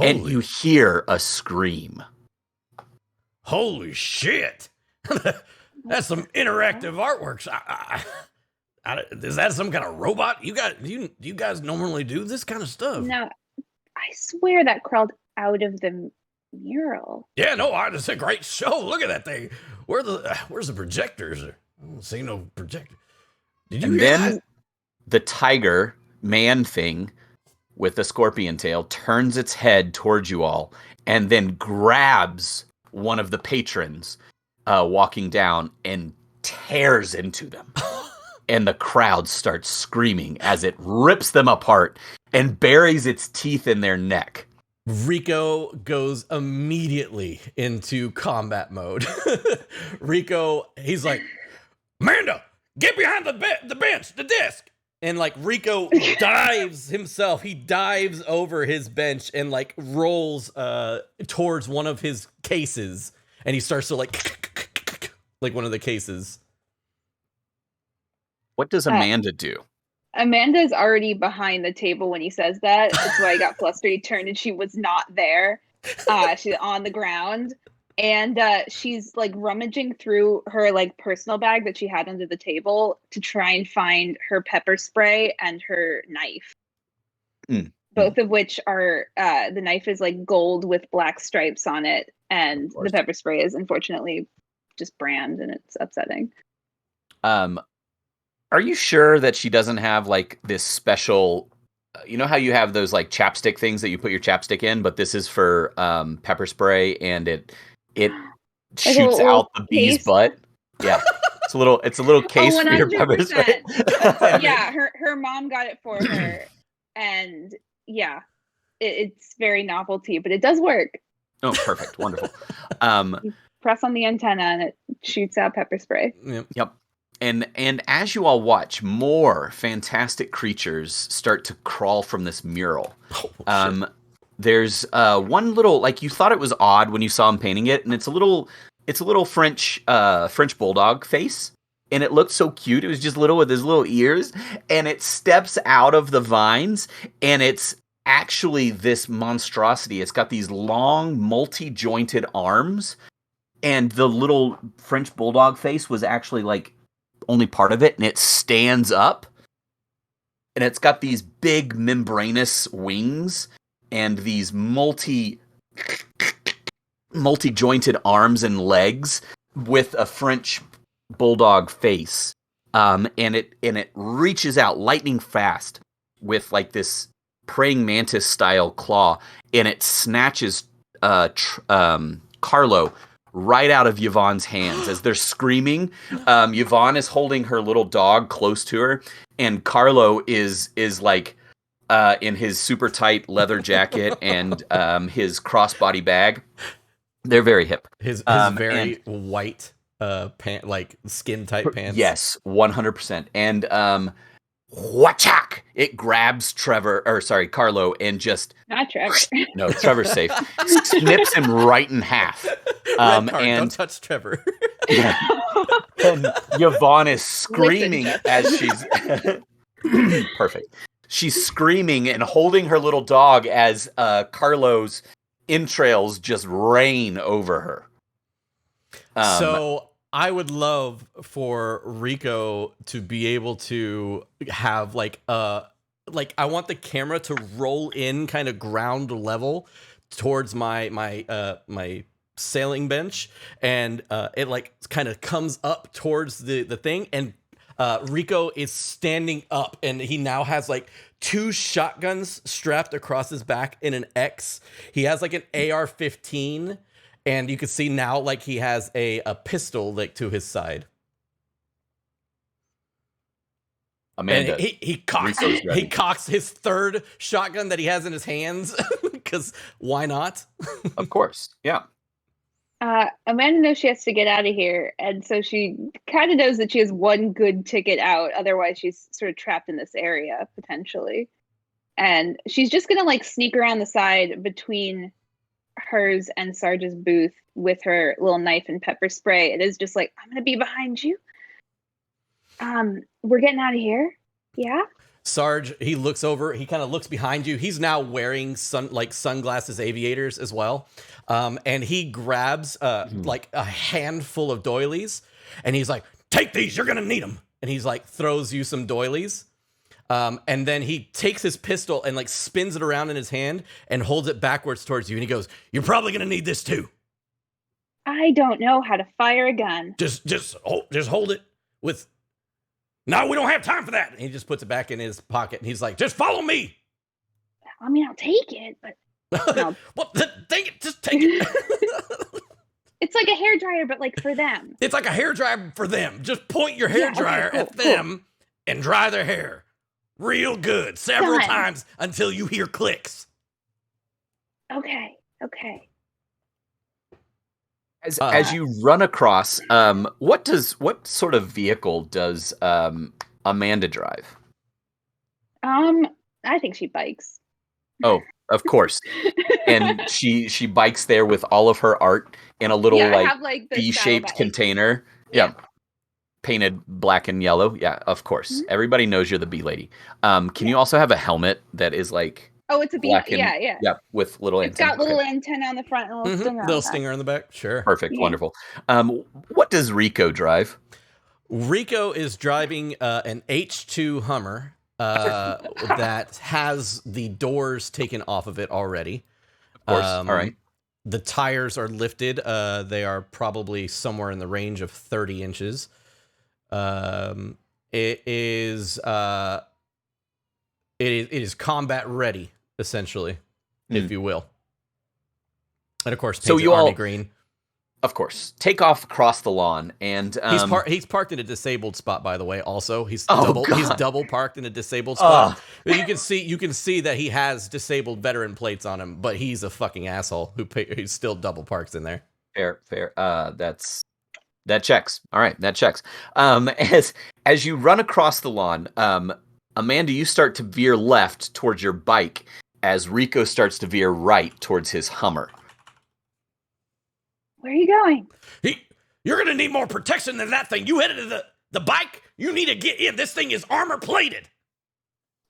And you hear a scream. Holy shit! That's some interactive artworks. Is that some kind of robot? You guys normally do this kind of stuff? No, I swear that crawled out of the mural. Yeah, no, it's a great show. Look at that thing. Where's the projectors? I don't see no projector. Did you And hear then that? the tiger man thing with the scorpion tail turns its head towards you all and then grabs one of the patrons walking down and tears into them. And the crowd starts screaming as it rips them apart and buries its teeth in their neck. Rico goes immediately into combat mode. Rico, he's like, Amanda, get behind the bench, the desk. And like Rico dives himself. He dives over his bench and like rolls towards one of his cases. And he starts to like one of the cases. What does Amanda do? Amanda's already behind the table when he says that. That's why I got flustered. He turned and she was not there. She's on the ground. And she's like rummaging through her like personal bag that she had under the table to try and find her pepper spray and her knife. Both of which are the knife is like gold with black stripes on it, and the pepper spray is unfortunately just brand, and it's upsetting. Are you sure that she doesn't have like this special? You know how you have those like chapstick things that you put your chapstick in, but this is for pepper spray, and it shoots out the bee's butt. Yeah, it's a little case for your pepper spray. Yeah, her mom got it for her, and yeah, it's very novelty, but it does work. Oh, perfect, wonderful. You press on the antenna and it shoots out pepper spray. Yep. And as you all watch, more fantastic creatures start to crawl from this mural. There's one little, like, you thought it was odd when you saw him painting it, and it's a little French bulldog face, and it looked so cute. It was just little with his little ears, and it steps out of the vines, and it's actually this monstrosity. It's got these long, multi-jointed arms, and the little French bulldog face was actually like only part of it, and it stands up, and it's got these big membranous wings and these multi-jointed arms and legs with a French bulldog face, and it reaches out lightning fast with like this praying mantis style claw, and it snatches Carlo right out of Yvonne's hands as they're screaming. Yvonne is holding her little dog close to her, and Carlo is like in his super tight leather jacket and his crossbody bag. They're very hip. His very white pant, like skin tight pants. Yes, 100%. And whachak! It grabs Carlo, and just not Trevor. No, Trevor's safe. Snips him right in half. Red card, don't touch Trevor. Yeah. And Yvonne is screaming as she's perfect. She's screaming and holding her little dog as Carlo's entrails just rain over her. So I would love for Rico to be able to have like I want the camera to roll in kind of ground level towards my sailing bench, and it like kind of comes up towards the thing, and Rico is standing up, and he now has like 2 shotguns strapped across his back in an X. He has like an AR-15, and you can see now like he has a pistol like to his side. Amanda, And he cocks his third shotgun that he has in his hands because why not? of course, yeah. Amanda knows she has to get out of here, and so she kind of knows that she has one good ticket out. Otherwise, she's sort of trapped in this area potentially, and she's just gonna like sneak around the side between hers and Sarge's booth with her little knife and pepper spray. It is just like, I'm gonna be behind you. We're getting out of here. Yeah. Sarge, he looks over, he kind of looks behind you. He's now wearing sunglasses, aviators as well. And he grabs like a handful of doilies and he's like, take these, you're going to need them. And he's like, throws you some doilies. And then he takes his pistol and like spins it around in his hand and holds it backwards towards you. And he goes, you're probably going to need this too. I don't know how to fire a gun. Just hold it with... No, we don't have time for that. And he just puts it back in his pocket and he's like, just follow me. I mean, I'll take it, but no. Well, take it, just take it. It's like a hairdryer, but like for them. It's like a hairdryer for them. Just point your hairdryer at them and dry their hair real good several times until you hear clicks. Okay. As you run across, what sort of vehicle does Amanda drive? I think she bikes. Oh, of course. And she bikes there with all of her art in a little V-shaped container. Yeah. Painted black and yellow. Yeah, of course. Mm-hmm. Everybody knows you're the bee lady. Can you also have a helmet that is like... Oh, it's a bee. Yeah. Yeah, with little antenna. It's got little antenna on the front and a little stinger on the back. Sure. Perfect. Yeah. Wonderful. What does Rico drive? Rico is driving an H2 Hummer that has the doors taken off of it already. Of course. All right. The tires are lifted. They are probably somewhere in the range of 30 inches. It is combat ready, essentially, if you will. And of course, painted army green. Of course, take off across the lawn, and he's parked in a disabled spot. By the way, also he's double parked in a disabled spot. You can see that he has disabled veteran plates on him, but he's a fucking asshole who still double parks in there. Fair. That checks. All right, that checks. As you run across the lawn, Amanda, you start to veer left towards your bike as Rico starts to veer right towards his Hummer. Where are you going? You're going to need more protection than that thing. You headed to the bike? You need to get in. This thing is armor plated.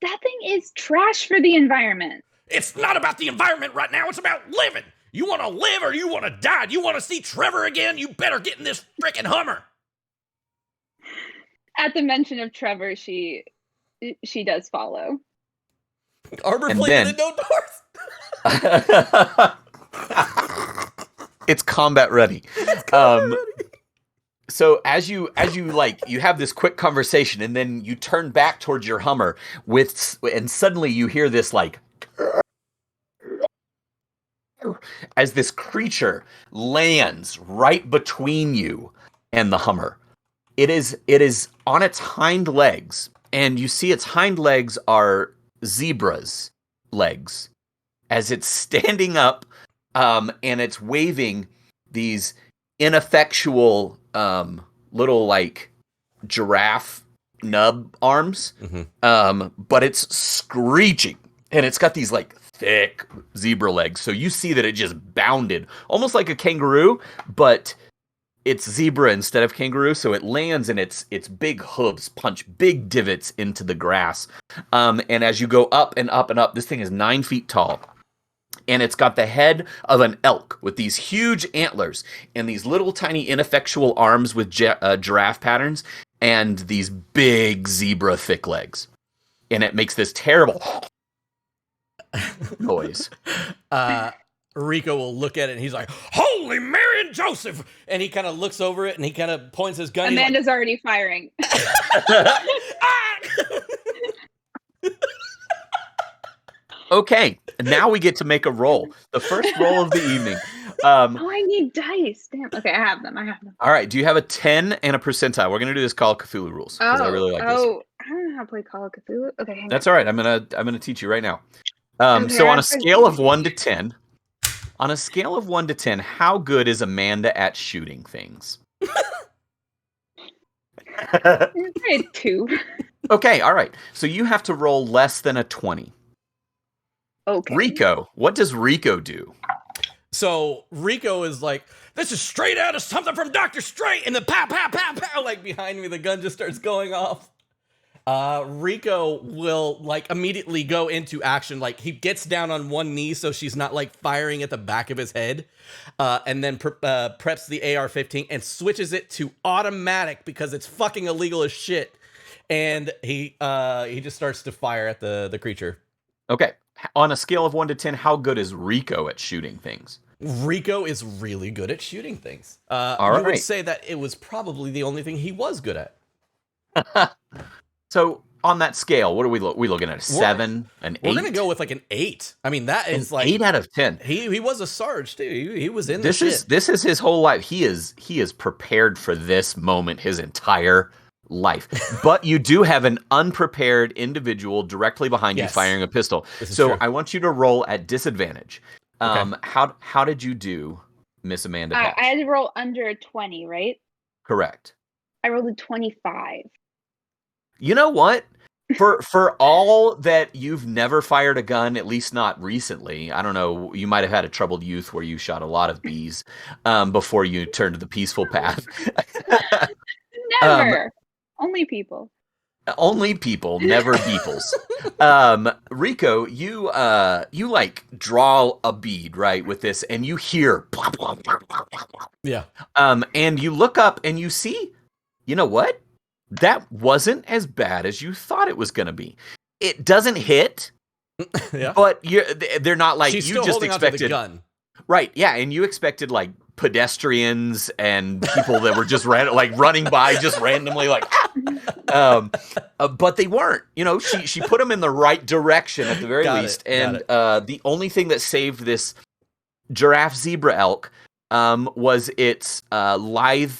That thing is trash for the environment. It's not about the environment right now. It's about living. You want to live or you want to die? You want to see Trevor again? You better get in this frickin' Hummer. At the mention of Trevor, she does follow. Armor plated and no doors. It's combat ready. So as you you have this quick conversation and then you turn back towards your Hummer and suddenly you hear this as this creature lands right between you and the Hummer. It is on its hind legs, and you see its hind legs are zebra's legs as it's standing up. And it's waving these ineffectual little giraffe nub arms, but it's screeching, and it's got these thick zebra legs. So you see that it just bounded, almost like a kangaroo, but it's zebra instead of kangaroo. So it lands and its big hooves punch big divots into the grass. And as you go up and up and up, this thing is 9 feet tall. And it's got the head of an elk with these huge antlers and these little tiny ineffectual arms with giraffe patterns and these big zebra thick legs. And it makes this terrible noise. Rico will look at it and he's like, "Holy Mary and Joseph!" And he kind of looks over it and he kind of points his gun. Amanda's already firing. Okay, now we get to make a roll. The first roll of the evening. Oh, I need dice. Damn. Okay, I have them. All right. Do you have a 10 and a percentile? We're gonna do this Call of Cthulhu rules because I really like this. I don't know how to play Call of Cthulhu. Okay, hang That's on. all right. I'm gonna teach you right now. Okay, So I on a have scale of percentage. 1 to 10, how good is Amanda at shooting things? Probably 2. Okay, all right. So you have to roll less than a 20. Okay. Rico, what does Rico do? So Rico is like, this is straight out of something from Dr. Straight, and then pow, pow, pow, pow, like behind me, the gun just starts going off. Rico will like immediately go into action. Like he gets down on one knee so she's not like firing at the back of his head, and then preps the AR-15 and switches it to automatic because it's fucking illegal as shit. And he just starts to fire at the creature. Okay. On a scale of 1 to 10, how good is Rico at shooting things? Rico is really good at shooting things. All you would right. say that it was probably the only thing he was good at. So on that scale, what are we looking at? A 7, an 8? We're gonna go with like an 8. I mean, that is like 8 out of 10. He was a Sarge too. He was in This is his whole life. He is prepared for this moment his entire life. But you do have an unprepared individual directly behind you firing a pistol. So I want you to roll at disadvantage. Okay. How did you do, Miss Amanda? I had to roll under a 20, right? Correct. I rolled a 25. You know what? For all that you've never fired a gun, at least not recently, I don't know, you might have had a troubled youth where you shot a lot of bees before you turned to the peaceful path. Never. Only people. Only people, never beeples. Rico, you like draw a bead, right, with this, and you hear yeah. And you look up and you see, you know what? That wasn't as bad as you thought it was going to be. It doesn't hit, yeah. But they're not like She's you still just holding onto expected. the gun. Right? Yeah, and you expected like pedestrians and people that were just running by just randomly, like. But they weren't. You know, she put them in the right direction at the very least. And the only thing that saved this giraffe zebra elk was its lithe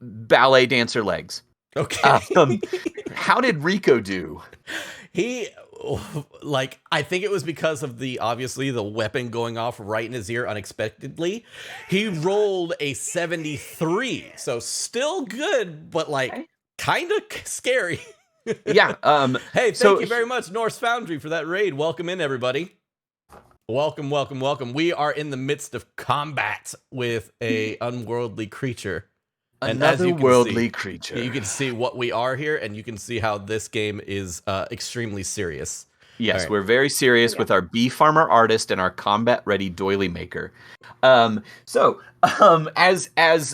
ballet dancer legs. Okay. How did Rico do? He, like, I think it was because of obviously the weapon going off right in his ear unexpectedly. He rolled a 73, so still good, but like kind of scary. Yeah. Hey, thank you very much, Norse Foundry, for that raid. Welcome in, everybody. Welcome, welcome, welcome. We are in the midst of combat with a unworldly creature. Another worldly creature. You can see what we are here, and you can see how this game is extremely serious. Yes, we're very serious with our bee farmer artist and our combat ready doily maker. So as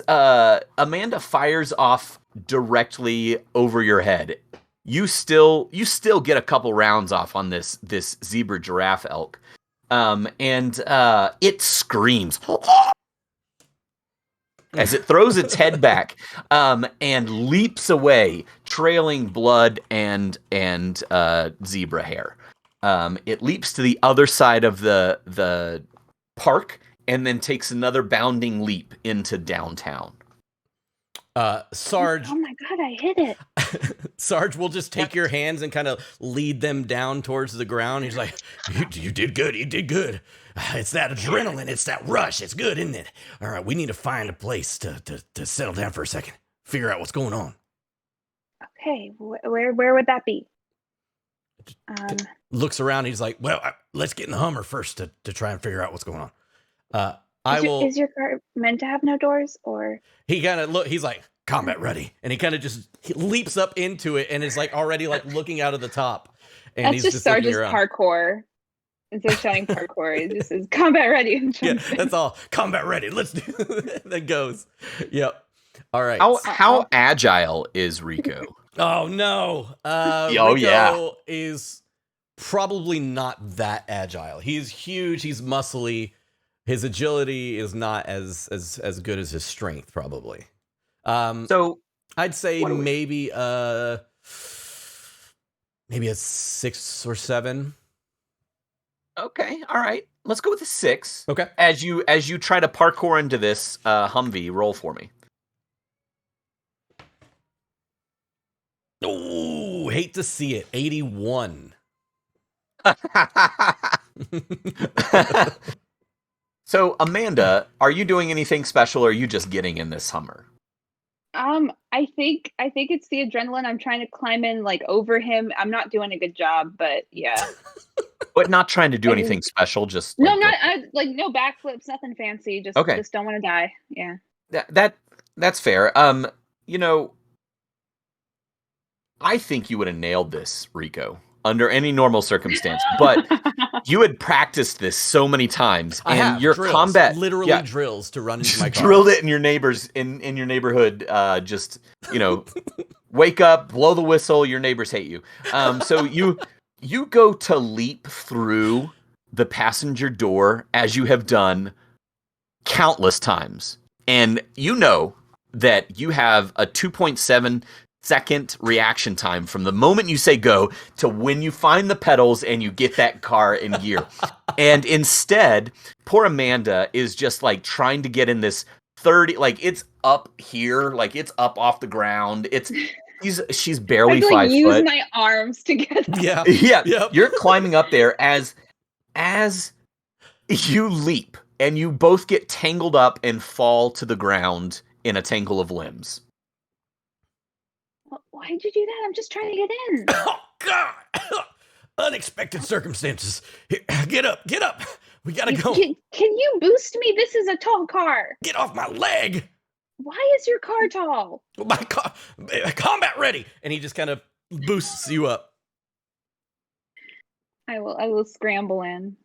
Amanda fires off directly over your head, you still get a couple rounds off on this zebra giraffe elk, and it screams. As it throws its head back and leaps away, trailing blood and zebra hair. It leaps to the other side of the park and then takes another bounding leap into downtown. Sarge. Oh my god, I hit it. Sarge will just take your hands and kind of lead them down towards the ground. He's like, you did good. You did good. It's that adrenaline. It's that rush. It's good, isn't it? All right, we need to find a place to settle down for a second. Figure out what's going on. Okay, where would that be? Looks around. He's like, well, let's get in the Hummer first to try and figure out what's going on. Is your car meant to have no doors, or? He kind of he's like, combat ready. And he kind of he leaps up into it and is like already like looking out of the top. And that's just Sarge's parkour. Instead of shouting parkour, it just says combat ready. Yeah, that's all. Combat ready. Let's do that goes. Yep. All right. How agile is Rico? Oh no. Rico is probably not that agile. He's huge, he's muscly. His agility is not as good as his strength, probably. So I'd say maybe a 6 or 7. Okay, all right. let's go with a 6. Okay. As you try to parkour into this Humvee, roll for me. Oh, hate to see it. 81. So, Amanda, are you doing anything special, or are you just getting in this Hummer? I think it's the adrenaline. I'm trying to climb in like over him. I'm not doing a good job, but yeah. But not trying to do anything special, just No, like, no backflips, nothing fancy. Just Okay. just don't want to die. Yeah. That's fair. You know, I think you would have nailed this, Rico, under any normal circumstance. But you had practiced this so many times, and I have your drills, combat literally drills to run into my car. drilled it in your neighbors in your neighborhood. Just wake up, blow the whistle. Your neighbors hate you. So you go to leap through the passenger door as you have done countless times, and you know that you have a 2.7-second reaction time from the moment you say go to when you find the pedals and you get that car in gear. And instead, poor Amanda is just like trying to get in this 30, like it's up here, like it's up off the ground. She's barely I have to, 5 use foot. my arms to get up. Yeah. Yeah, Yep. You're climbing up there as you leap, and you both get tangled up and fall to the ground in a tangle of limbs. Why'd you do that? I'm just trying to get in. Oh, God. Unexpected circumstances. Here, get up. We gotta go. Can you boost me? This is a tall car. Get off my leg. Why is your car tall? My car, combat ready. And he just kind of boosts you up. I will scramble in.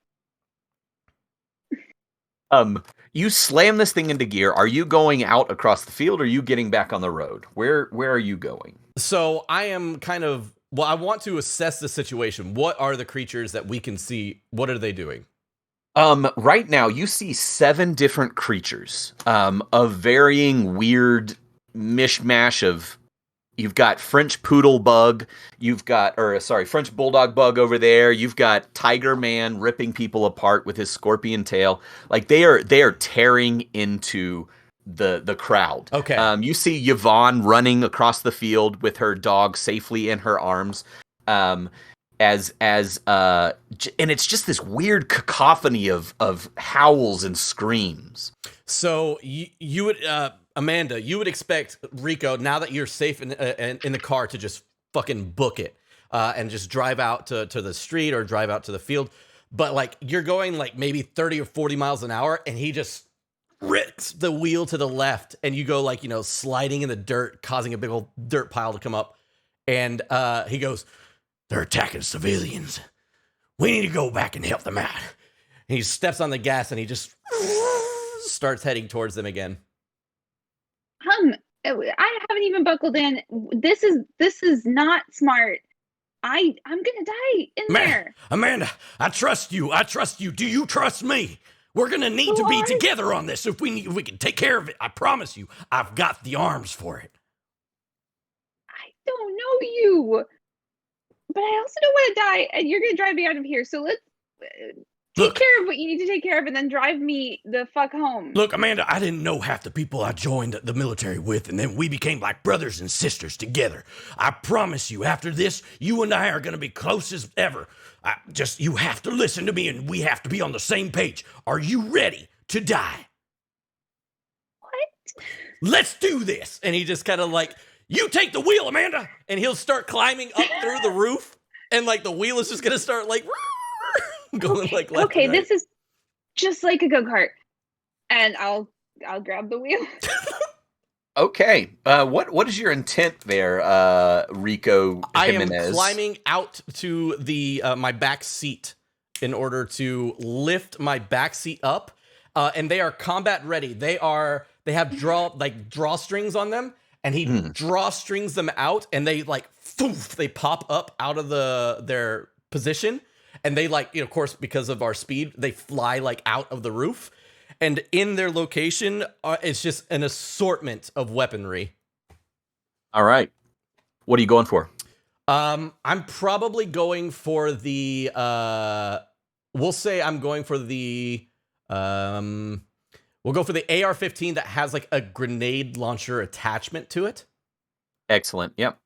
You slam this thing into gear. Are you going out across the field, or are you getting back on the road? Where are you going? So I am kind of, I want to assess the situation. What are the creatures that we can see? What are they doing? Right now you see 7 different creatures, of varying weird mishmash of. You've got French poodle bug, French bulldog bug over there. You've got Tiger Man ripping people apart with his scorpion tail. Like they are tearing into the crowd. Okay. You see Yvonne running across the field with her dog safely in her arms. And it's just this weird cacophony of howls and screams. So you would, Amanda, you would expect Rico, now that you're safe in the car, to just fucking book it and just drive out to the street or drive out to the field. But like you're going like maybe 30 or 40 miles an hour, and he just rips the wheel to the left, and you go like, sliding in the dirt, causing a big old dirt pile to come up. And he goes, "They're attacking civilians. We need to go back and help them out." And he steps on the gas and he just starts heading towards them again. I haven't even buckled in. This is not smart. I'm gonna die in there. Amanda, I trust you. Do you trust me? We're gonna need to be together on this. If we can take care of it, I promise you, I've got the arms for it. I don't know you, but I also don't want to die, and you're gonna drive me out of here. So let's take care of what you need to take care of, and then drive me the fuck home. Look, Amanda, I didn't know half the people I joined the military with, and then we became like brothers and sisters together. I promise you, after this, you and I are going to be close as ever. You have to listen to me, and we have to be on the same page. Are you ready to die? What? Let's do this. And he just kind of like, you take the wheel, Amanda, and he'll start climbing up through the roof, and like the wheel is just going to start like going like left. Okay, and right. this is just like a go-kart, and I'll grab the wheel. Okay. What is your intent there, Rico Jimenez? I am climbing out to the my back seat in order to lift my back seat up, and they are combat ready. They have drawstrings on them, and he drawstrings them out, and they like they pop up out of their position. And they of course, because of our speed, they fly like out of the roof. And in their location, it's just an assortment of weaponry. All right. What are you going for? I'm probably going for the we'll say I'm going for the we'll go for the AR-15 that has like a grenade launcher attachment to it. Excellent. Yep.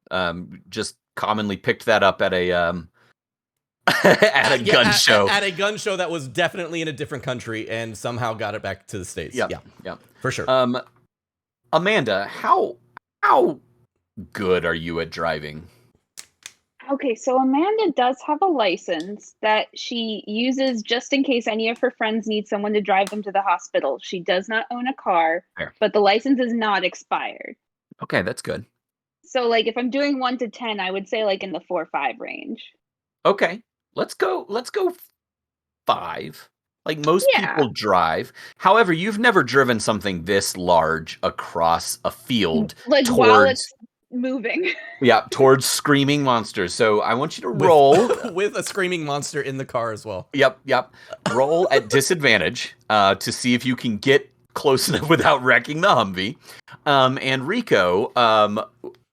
Just commonly picked that up at a at a gun show. At a gun show that was definitely in a different country and somehow got it back to the States. Yep. Yeah. Yep. For sure. Amanda, how good are you at driving? Okay, so Amanda does have a license that she uses just in case any of her friends need someone to drive them to the hospital. She does not own a car, Fair. but the license is not expired. Okay, that's good. So, like, if I'm doing 1 to 10, I would say like in the 4 or 5 range. Okay, let's go 5. Like most people drive. However, you've never driven something this large across a field, like while it's moving. Yeah, towards screaming monsters. So I want you to roll with a screaming monster in the car as well. Yep. Roll at disadvantage to see if you can get close enough without wrecking the Humvee. And Rico,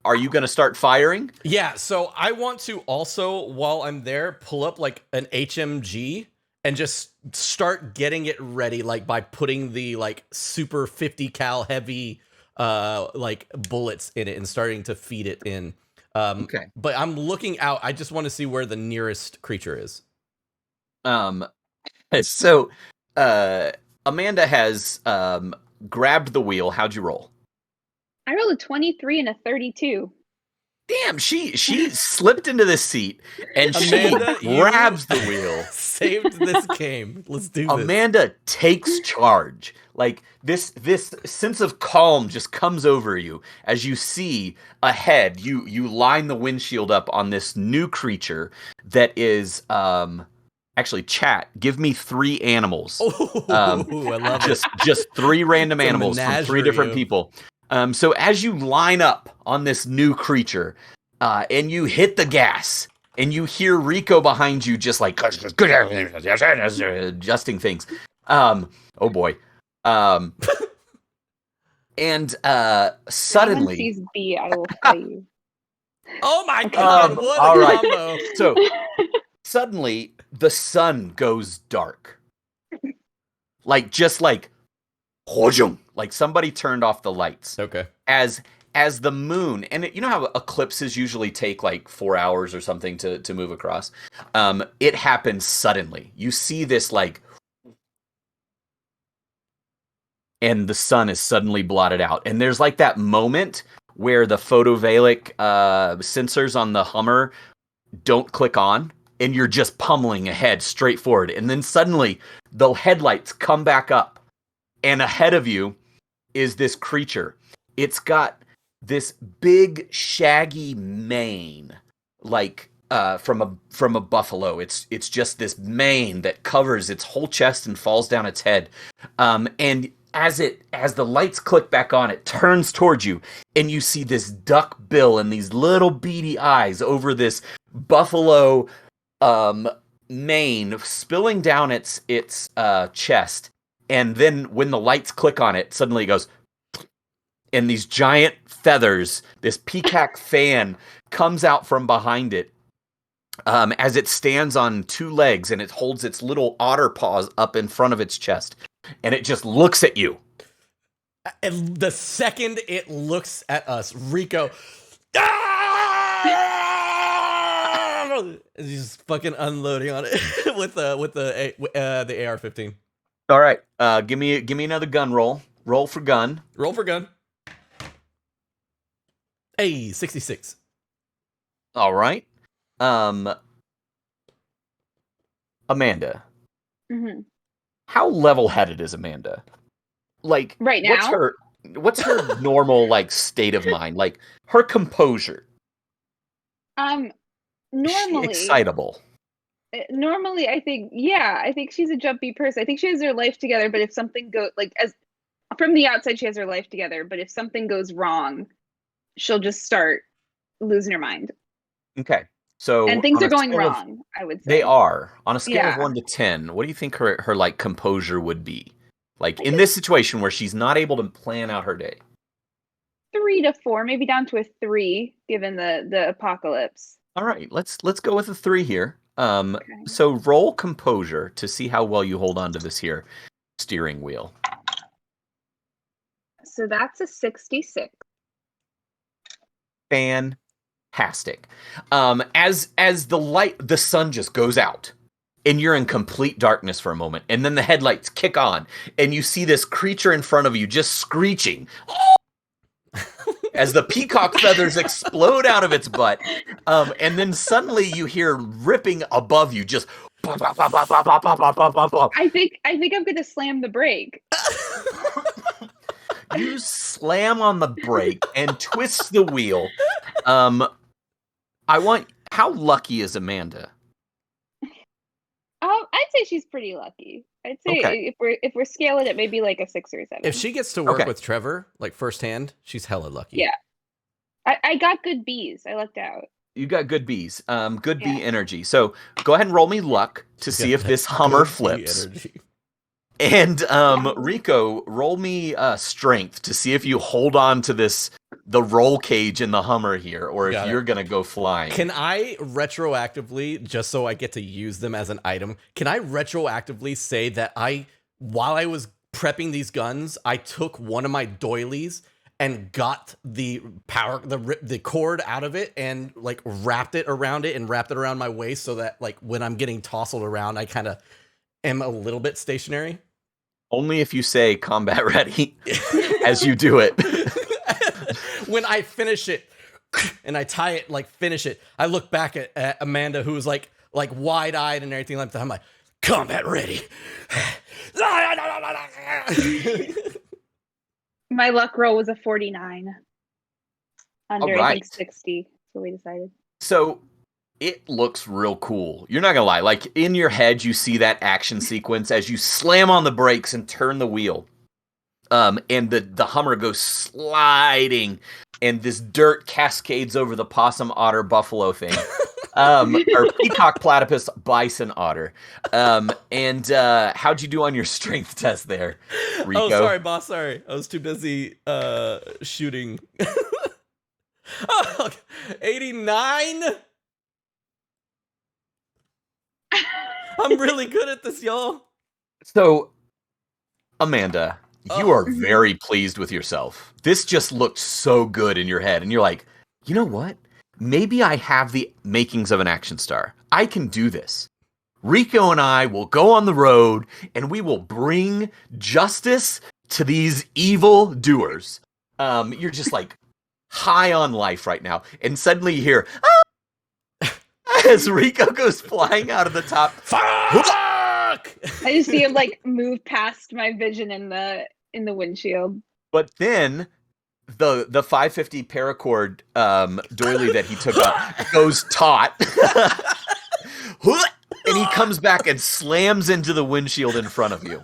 are you going to start firing? Yeah, so I want to also, while I'm there, pull up like an HMG and just start getting it ready, like by putting the like super 50 cal heavy like bullets in it and starting to feed it in. Okay. But I'm looking out. I just want to see where the nearest creature is. So Amanda has grabbed the wheel. How'd you roll? I rolled a 23 and a 32. Damn, she slipped into the seat and Amanda, she grabs the wheel. Saved this game. Let's do this. Amanda takes charge. Like this sense of calm just comes over you as you see ahead. You line the windshield up on this new creature that is actually, chat, give me 3 animals. I love it. Just 3 random animals from 3 different people. So as you line up on this new creature, and you hit the gas, and you hear Rico behind you just like adjusting things. Oh boy. And suddenly, sees B, I will tell you. Oh my god! What all a right. combo! So suddenly the sun goes dark, like somebody turned off the lights. Okay. As the moon, and you know how eclipses usually take like 4 hours or something to move across? It happens suddenly. You see this like, and the sun is suddenly blotted out. And there's like that moment where the photovoltaic sensors on the Hummer don't click on, and you're just pummeling ahead straight forward. And then suddenly the headlights come back up, and ahead of you is this creature. It's got this big shaggy mane, like from a buffalo. It's just this mane that covers its whole chest and falls down its head. And as the lights click back on, it turns towards you, and you see this duck bill and these little beady eyes over this buffalo mane spilling down its chest. And then when the lights click on it, suddenly it goes, and these giant feathers, this peacock fan comes out from behind it as it stands on 2 legs, and it holds its little otter paws up in front of its chest, and it just looks at you. And the second it looks at us, Rico, he's fucking unloading on it with the AR-15. All right, give me another gun roll. Roll for gun. Roll for gun. Hey, 66. All right. Amanda. Mm-hmm. How level-headed is Amanda? Like right now? What's her normal like state of mind? Like her composure. Normally is she excitable. Normally, I think she's a jumpy person. I think she has her life together, but if something goes as from the outside, she has her life together. But if something goes wrong, she'll just start losing her mind. Okay. So and things are going wrong, I would say. They are. On a scale of 1 to 10, what do you think her like composure would be? Like in this situation where she's not able to plan out her day. 3 to 4, maybe down to a 3, given the apocalypse. All right, let's go with a 3 here. So roll composure to see how well you hold on to this here steering wheel. So that's a 66. Fantastic. As the sun just goes out, and you're in complete darkness for a moment, and then the headlights kick on, and you see this creature in front of you just screeching as the peacock feathers explode out of its butt, and then suddenly you hear ripping above you, just pop, pop, pop, pop, pop, pop, pop, pop, pop, pop. I think I'm gonna slam the brake. You slam on the brake and twist the wheel. How lucky is Amanda? I'd say she's pretty lucky. I'd say Okay. if we're scaling it, maybe like a 6 or 7. If she gets to work Okay. with Trevor, like firsthand, she's hella lucky. Yeah. I got good B's. I lucked out. You got good B's. Good B energy. So go ahead and roll me luck to see if this Hummer flips. And Rico, roll me strength to see if you hold on to the roll cage in the Hummer here, or if you're gonna go flying. Can I retroactively, just so I get to use them as an item, can I retroactively say that while I was prepping these guns, I took one of my doilies and got the cord out of it and like wrapped it around it and wrapped it around my waist so that like when I'm getting tousled around, I kind of am a little bit stationary? Only if you say combat ready as you do it. When I finish it and I tie it, like finish it, I look back at Amanda, who's like wide-eyed and everything like that. I'm like, combat ready. My luck roll was a 49. Under, I think, Alright. 60. That's what we decided. So it looks real cool. You're not gonna lie. Like in your head, you see that action sequence as you slam on the brakes and turn the wheel. And the Hummer goes sliding, and this dirt cascades over the possum, otter, buffalo thing. Or peacock, platypus, bison, otter. And how'd you do on your strength test there, Rico? Oh, sorry, boss. Sorry. I was too busy shooting. 89? I'm really good at this, y'all. So, Amanda, you are very pleased with yourself. This just looked so good in your head, and you're like, you know what? Maybe I have the makings of an action star. I can do this. Rico and I will go on the road, and we will bring justice to these evil doers. You're just like high on life right now, and suddenly you hear, as Rico goes flying out of the top. Fuck! I just see him like move past my vision in the windshield. But then the 550 paracord doily that he took up goes taut. And he comes back and slams into the windshield in front of you.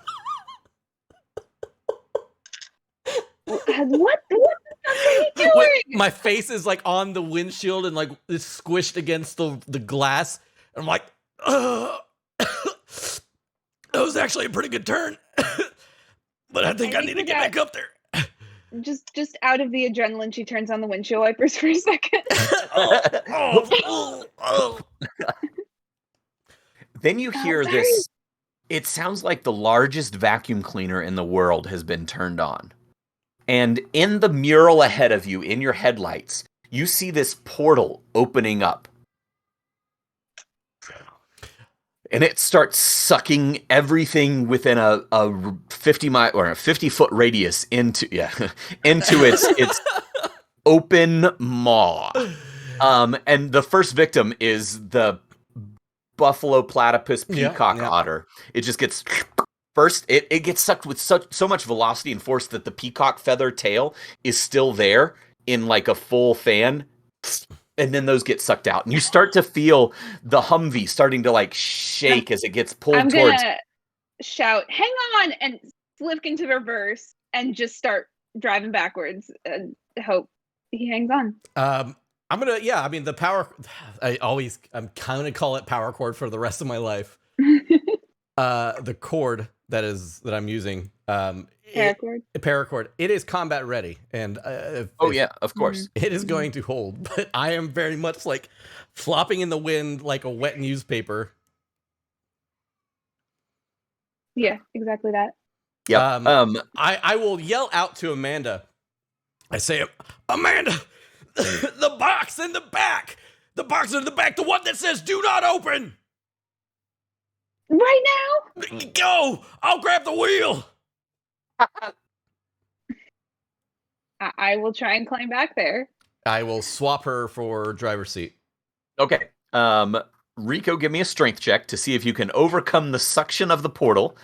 What the fuck are you doing? My face is like on the windshield and like it's squished against the glass. And I'm like, that was actually a pretty good turn. But I think I need to get back up there. Just out of the adrenaline, she turns on the windshield wipers for a second. Then you hear this. It sounds like the largest vacuum cleaner in the world has been turned on. And in the mural ahead of you, in your headlights, you see this portal opening up. And it starts sucking everything within a 50-mile or a 50-foot radius into its open maw. And the first victim is the buffalo, platypus, peacock, otter. It just gets first. It gets sucked with so much velocity and force that the peacock feather tail is still there in like a full fan. And then those get sucked out, and you start to feel the Humvee starting to like shake as it gets pulled I'm towards. gonna shout, "Hang on!" and flip into reverse and just start driving backwards and hope he hangs on. I'm gonna, I mean, the power. I'm kind of call it power cord for the rest of my life. The cord that I'm using, Paracord. Paracord. It is combat ready, and yeah, of course. it is going to hold. But I am very much like flopping in the wind like a wet newspaper. Yeah, exactly that. Yeah. I will yell out to Amanda. I say, Amanda, the box in the back. The box in the back. The one that says "Do not open." Right now? Go. I'll grab the wheel. I will try and climb back there. I will swap her for driver's seat. Okay. Rico, give me a strength check to see if you can overcome the suction of the portal.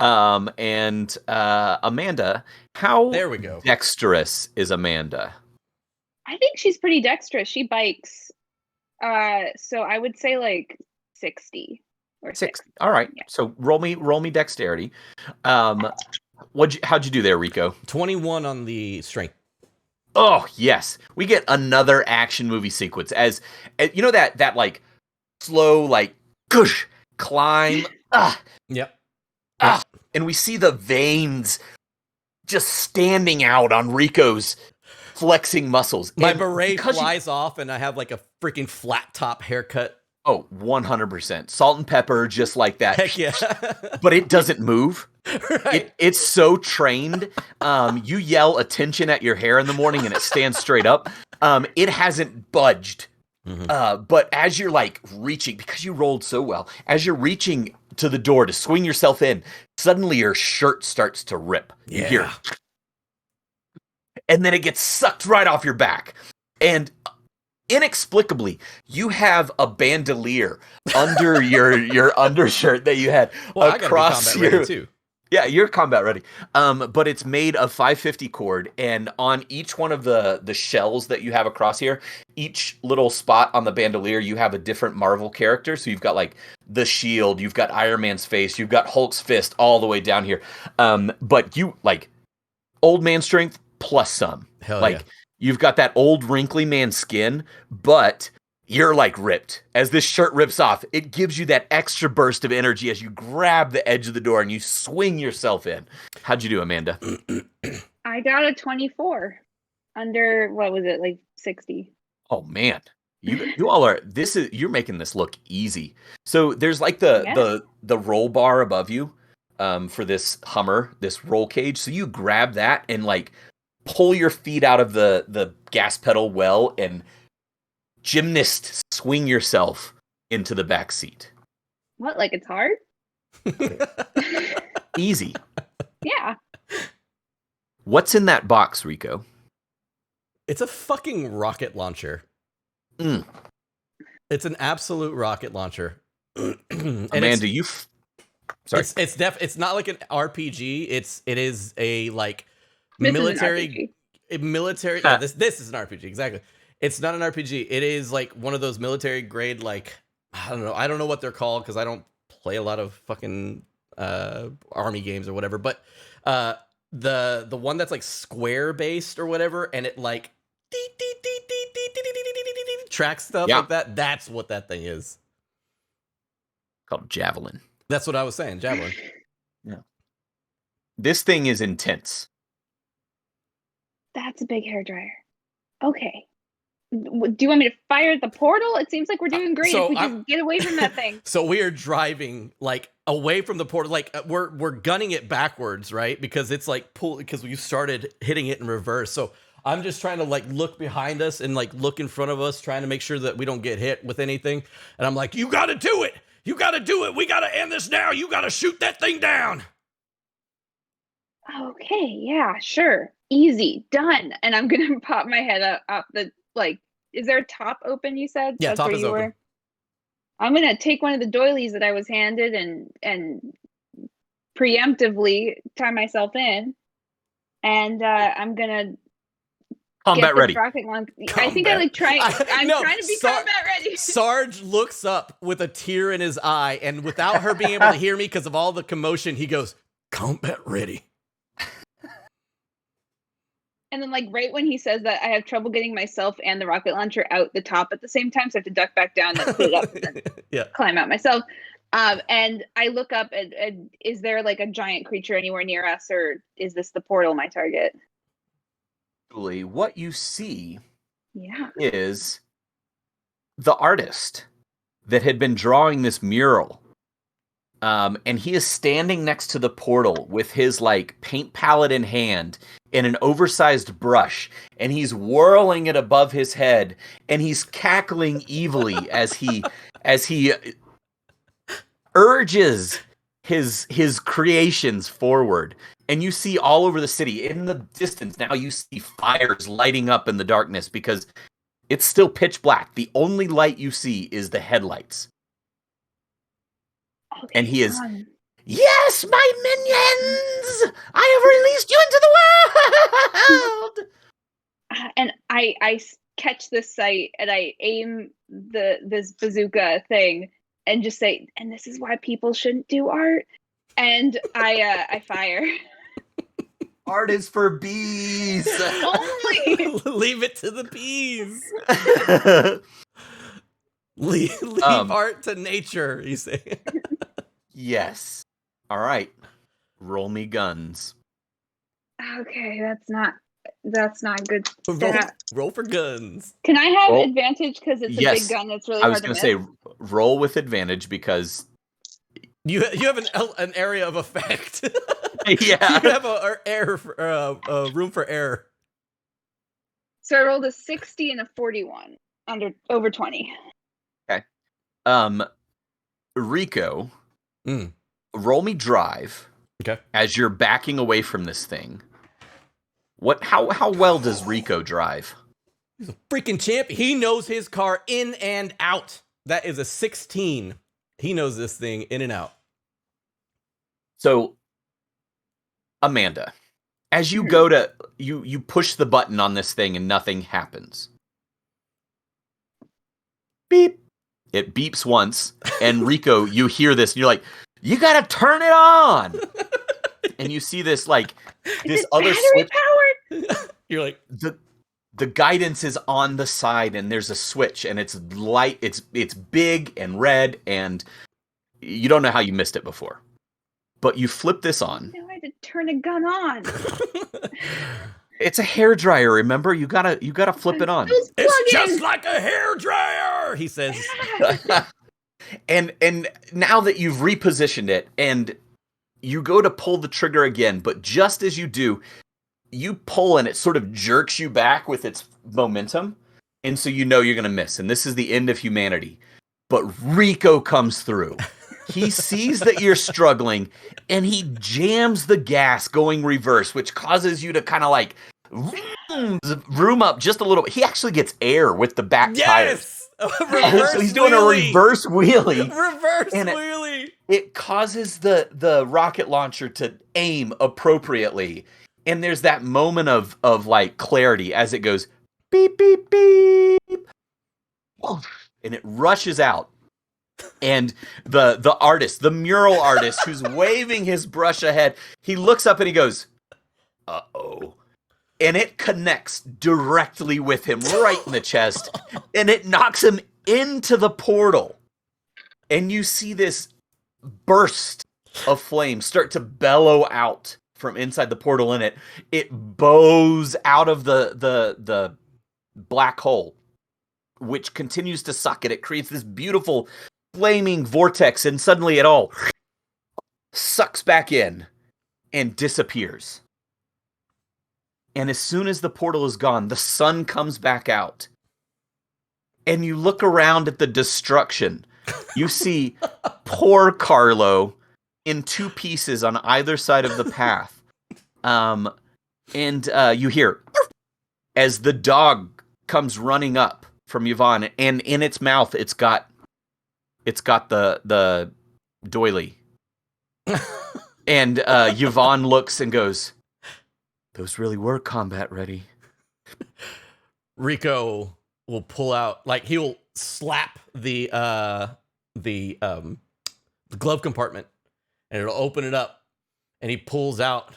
And Amanda, how There we go. dexterous is Amanda? I think she's pretty dexterous. She bikes. So I would say like 60 or 6. All right. Yeah. So roll me dexterity. How'd you do there, Rico? 21 on the strength. Oh, yes. We get another action movie sequence as you know that like slow like gush climb. Yep. And we see the veins just standing out on Rico's flexing muscles. My And beret because flies off, and I have like a freaking flat top haircut. Oh, 100%. Salt and pepper, just like that. Heck yeah. But it doesn't move. Right. It's so trained. You yell attention at your hair in the morning and it stands straight up. It hasn't budged. Mhm. But as you're like reaching, because you rolled so well, as you're reaching to the door to swing yourself in, suddenly your shirt starts to rip. You hear, and then it gets sucked right off your back. And inexplicably, you have a bandolier under your undershirt that you had Well, across I gotta be combat ready too. Yeah, you're combat ready. But it's made of 550 cord, and on each one of the shells that you have across here, each little spot on the bandolier, you have a different Marvel character. So you've got like the Shield, you've got Iron Man's face, you've got Hulk's fist, all the way down here. But you like old man strength plus some. Hell like yeah. you've got that old wrinkly man skin, but you're like ripped. As this shirt rips off, it gives you that extra burst of energy as you grab the edge of the door and you swing yourself in. How'd you do, Amanda? I got a 24 under, what was it, like 60. Oh man. You all are you're making this look easy. So there's like the roll bar above you for this Hummer, this roll cage. So you grab that and like pull your feet out of the gas pedal well and gymnast swing yourself into the back seat. What, like it's hard? Easy. Yeah. What's in that box, Rico? It's a fucking rocket launcher. Mm. It's an absolute rocket launcher. Amanda, sorry. It's not like an RPG. It is a like This military. is an RPG. Military. Yeah, this is an RPG. Exactly. It's not an RPG. It is like one of those military grade, like, I don't know what they're called because I don't play a lot of fucking army games or whatever. But the one that's like square based or whatever, and it like tracks stuff like that. That's what that thing is. Called Javelin. That's what I was saying. Javelin. Yeah. This thing is intense. That's a big hairdryer. Okay. Do you want me to fire at the portal? It seems like we're doing great if we just get away from that thing. So we are driving like away from the portal, like we're gunning it backwards, right? Because it's like because we started hitting it in reverse. So I'm just trying to like look behind us and like look in front of us, trying to make sure that we don't get hit with anything. And I'm like, you got to do it. You got to do it. We got to end this now. You got to shoot that thing down. Okay, yeah, sure. Easy, done. And I'm going to pop my head up the, like, is there a top open, you said? Yeah, top is open. I'm going to take one of the doilies that I was handed and preemptively tie myself in. And I'm going to combat ready. I think I like trying. I'm trying to be combat ready. Sarge looks up with a tear in his eye, and without her being able to hear me because of all the commotion, he goes, "Combat ready." And then, like, right when he says that, I have trouble getting myself and the rocket launcher out the top at the same time, so I have to duck back down and put it up and then climb out myself. And I look up and is there like a giant creature anywhere near us, or is this the portal my target? Actually, what you see Yeah. is the artist that had been drawing this mural. And he is standing next to the portal with his like paint palette in hand and an oversized brush, and he's whirling it above his head, and he's cackling evilly as he urges his creations forward. And you see all over the city in the distance now, you see fires lighting up in the darkness because it's still pitch black. The only light you see is the headlights. Oh, And he is, fun. yes, my minions! I have released you into the world! And I catch this sight and I aim this bazooka thing and just say, and this is why people shouldn't do art. And I fire. Art is for bees! Only. Leave it to the bees. Leave art to nature, you say. Yes. All right. Roll me guns. Okay, that's not good stat. Roll for guns. Can I have Roll. advantage because it's a Yes. big gun that's really I was hard to going miss? to say roll with advantage because You have an area of effect. yeah. You have a room for error. So I rolled a 60 and a 41 over 20. Rico, Mm. roll me drive. Okay. As you're backing away from this thing. How well does Rico drive? He's a freaking champ. He knows his car in and out. That is a 16. He knows this thing in and out. So, Amanda, as you go to you push the button on this thing and nothing happens. Beep. It beeps once, and Rico, you hear this, and you're like, "You gotta turn it on!" And you see this like this other switch. Powered? You're like, The guidance is on the side, and there's a switch, and it's light. It's big and red, and you don't know how you missed it before, but you flip this on. No, I had to turn a gun on. It's a hairdryer. Remember, you gotta flip it on. it's just like a hairdryer, he says. and now that you've repositioned it, and you go to pull the trigger again, but just as you do, you pull and it sort of jerks you back with its momentum, and so you know you're gonna miss, and this is the end of humanity. But Rico comes through. He sees that you're struggling, and he jams the gas going reverse, which causes you to kind of like room up just a little bit. He actually gets air with the back tires. Reverse So he's doing wheelie. a reverse wheelie. Reverse And wheelie. It causes the rocket launcher to aim appropriately. And there's that moment of like clarity as it goes beep, beep, beep. And it rushes out. And the artist, the mural artist who's waving his brush ahead, he looks up and he goes, uh-oh. And it connects directly with him right in the chest. And it knocks him into the portal. And you see this burst of flame start to bellow out from inside the portal, and it bows out of the black hole, which continues to suck it. It creates this beautiful flaming vortex, and suddenly it all sucks back in and disappears. And as soon as the portal is gone, the sun comes back out. And you look around at the destruction. You see poor Carlo in two pieces on either side of the path. And you hear as the dog comes running up from Yvonne, and in its mouth it's got the doily. And Yvonne looks and goes, "Those really were combat ready." Rico will pull out, like he'll slap the glove compartment, and it'll open it up, and he pulls out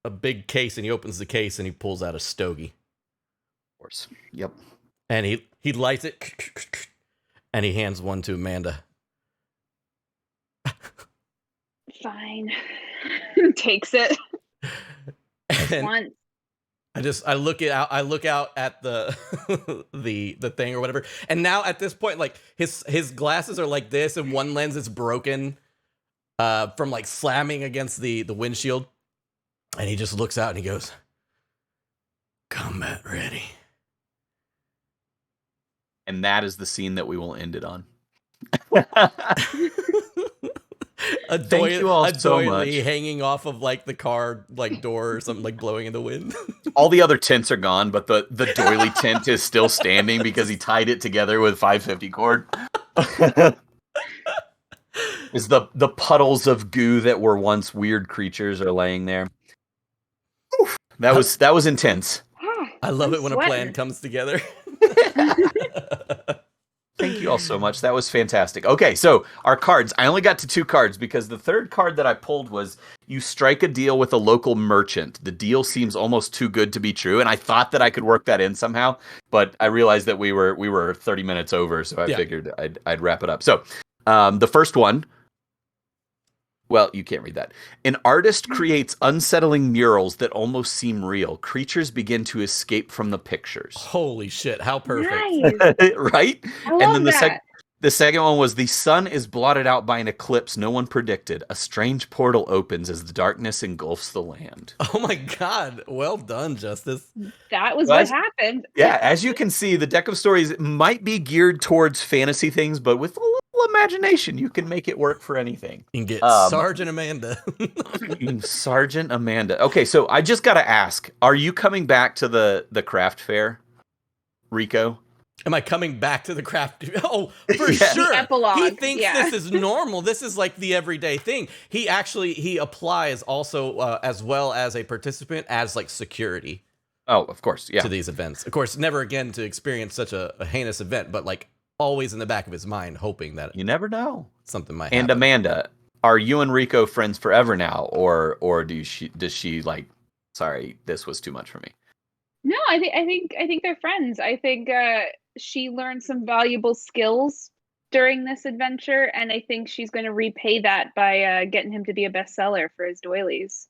a big case, and he opens the case, and he pulls out a stogie. Of course. Yep. And he lights it, and he hands one to Amanda. Fine. Takes it. And Once. I look out at the the thing or whatever. And now at this point, like his glasses are like this, and one lens is broken from like slamming against the windshield. And he just looks out and he goes, "Combat ready." And that is the scene that we will end it on. Thank you all so much. Hanging off of like the car like door or something, like blowing in the wind. All the other tents are gone, but the doily tent is still standing because he tied it together with 550 cord. Is the puddles of goo that were once weird creatures are laying there. Oof, that was intense. I love it when a plan comes together. Thank you all so much. That was fantastic. Okay, so our cards. I only got to 2 cards because the third card that I pulled was you strike a deal with a local merchant. The deal seems almost too good to be true, and I thought that I could work that in somehow, but I realized that we were 30 minutes over, so I figured I'd wrap it up. So, the first one. Well, you can't read that. An artist creates unsettling murals that almost seem real. Creatures begin to escape from the pictures. Holy shit, how perfect. Nice. Right? I love And then that. the second one was the sun is blotted out by an eclipse no one predicted. A strange portal opens as the darkness engulfs the land. Oh my god, well done, Justice. That was what happened. Yeah, as you can see, the deck of stories might be geared towards fantasy things, but with a little imagination, you can make it work for anything. You can get Sergeant Amanda. Sergeant Amanda. Okay, so I just got to ask, are you coming back to the craft fair, Rico? Am I coming back to the craft? Oh, for Yeah. sure. The epilogue, He thinks yeah. this is normal. This is like the everyday thing. He applies also as well as a participant as like security. Oh, of course, yeah. To these events. Of course, never again to experience such a heinous event, but like always in the back of his mind, hoping that You never know. something might happen. And Amanda, are you and Rico friends forever now, or does she like? Sorry, this was too much for me. No, I think they're friends. I think she learned some valuable skills during this adventure, and I think she's going to repay that by getting him to be a bestseller for his doilies.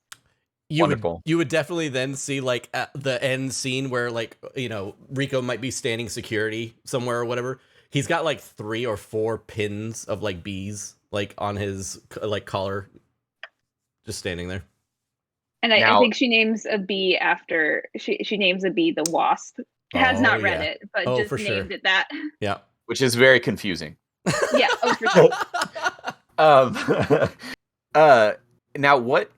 Wonderful. You would definitely then see like at the end scene where like, you know, Rico might be standing security somewhere or whatever. He's got like 3 or 4 pins of like bees like on his like collar, just standing there. And I think she names a bee after she names a bee the Wasp. Has not read it, but just named it that. Yeah, which is very confusing. Yeah, for sure. Now what?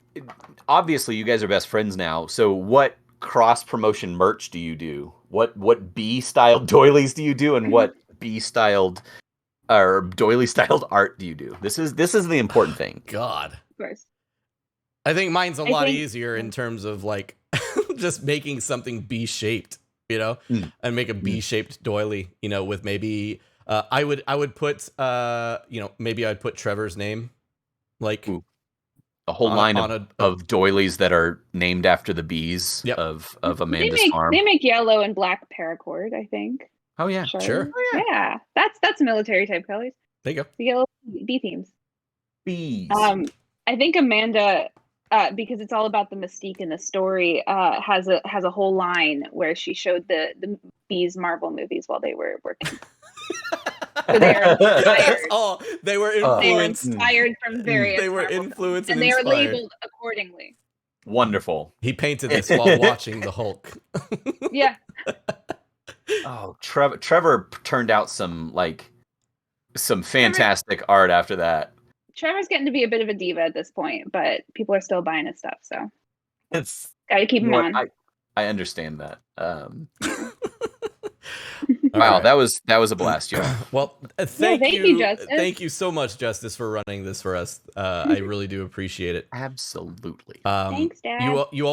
Obviously, you guys are best friends now. So, what cross promotion merch do you do? What bee styled doilies do you do, and what bee styled or doily styled art do you do? This is the important thing. God, of course. I think mine's a lot easier in terms of like just making something bee shaped, you know, and make a bee shaped doily, you know, with maybe I would put maybe I'd put Trevor's name, like a whole line of doilies that are named after the bees of Amanda's farm. They make yellow and black paracord, I think. Oh yeah, sure. Oh, yeah, that's military type colors. There you go. The yellow bee themes. Bees. I think Amanda, because it's all about the mystique in the story, has a whole line where she showed the bees Marvel movies while they were working. So they are inspired. They were influenced. They were inspired from various. They were Marvel influenced films, and they are labeled accordingly. Wonderful. He painted this while watching the Hulk. Yeah. Oh, Trevor turned out some fantastic art after that. Trevor's getting to be a bit of a diva at this point, but people are still buying his stuff, so it's gotta keep him on. I understand that. Wow, right. that was a blast, Joe. Well, thank you, Justice. Thank you so much, Justice, for running this for us. I really do appreciate it. Absolutely. Thanks, Dad. You always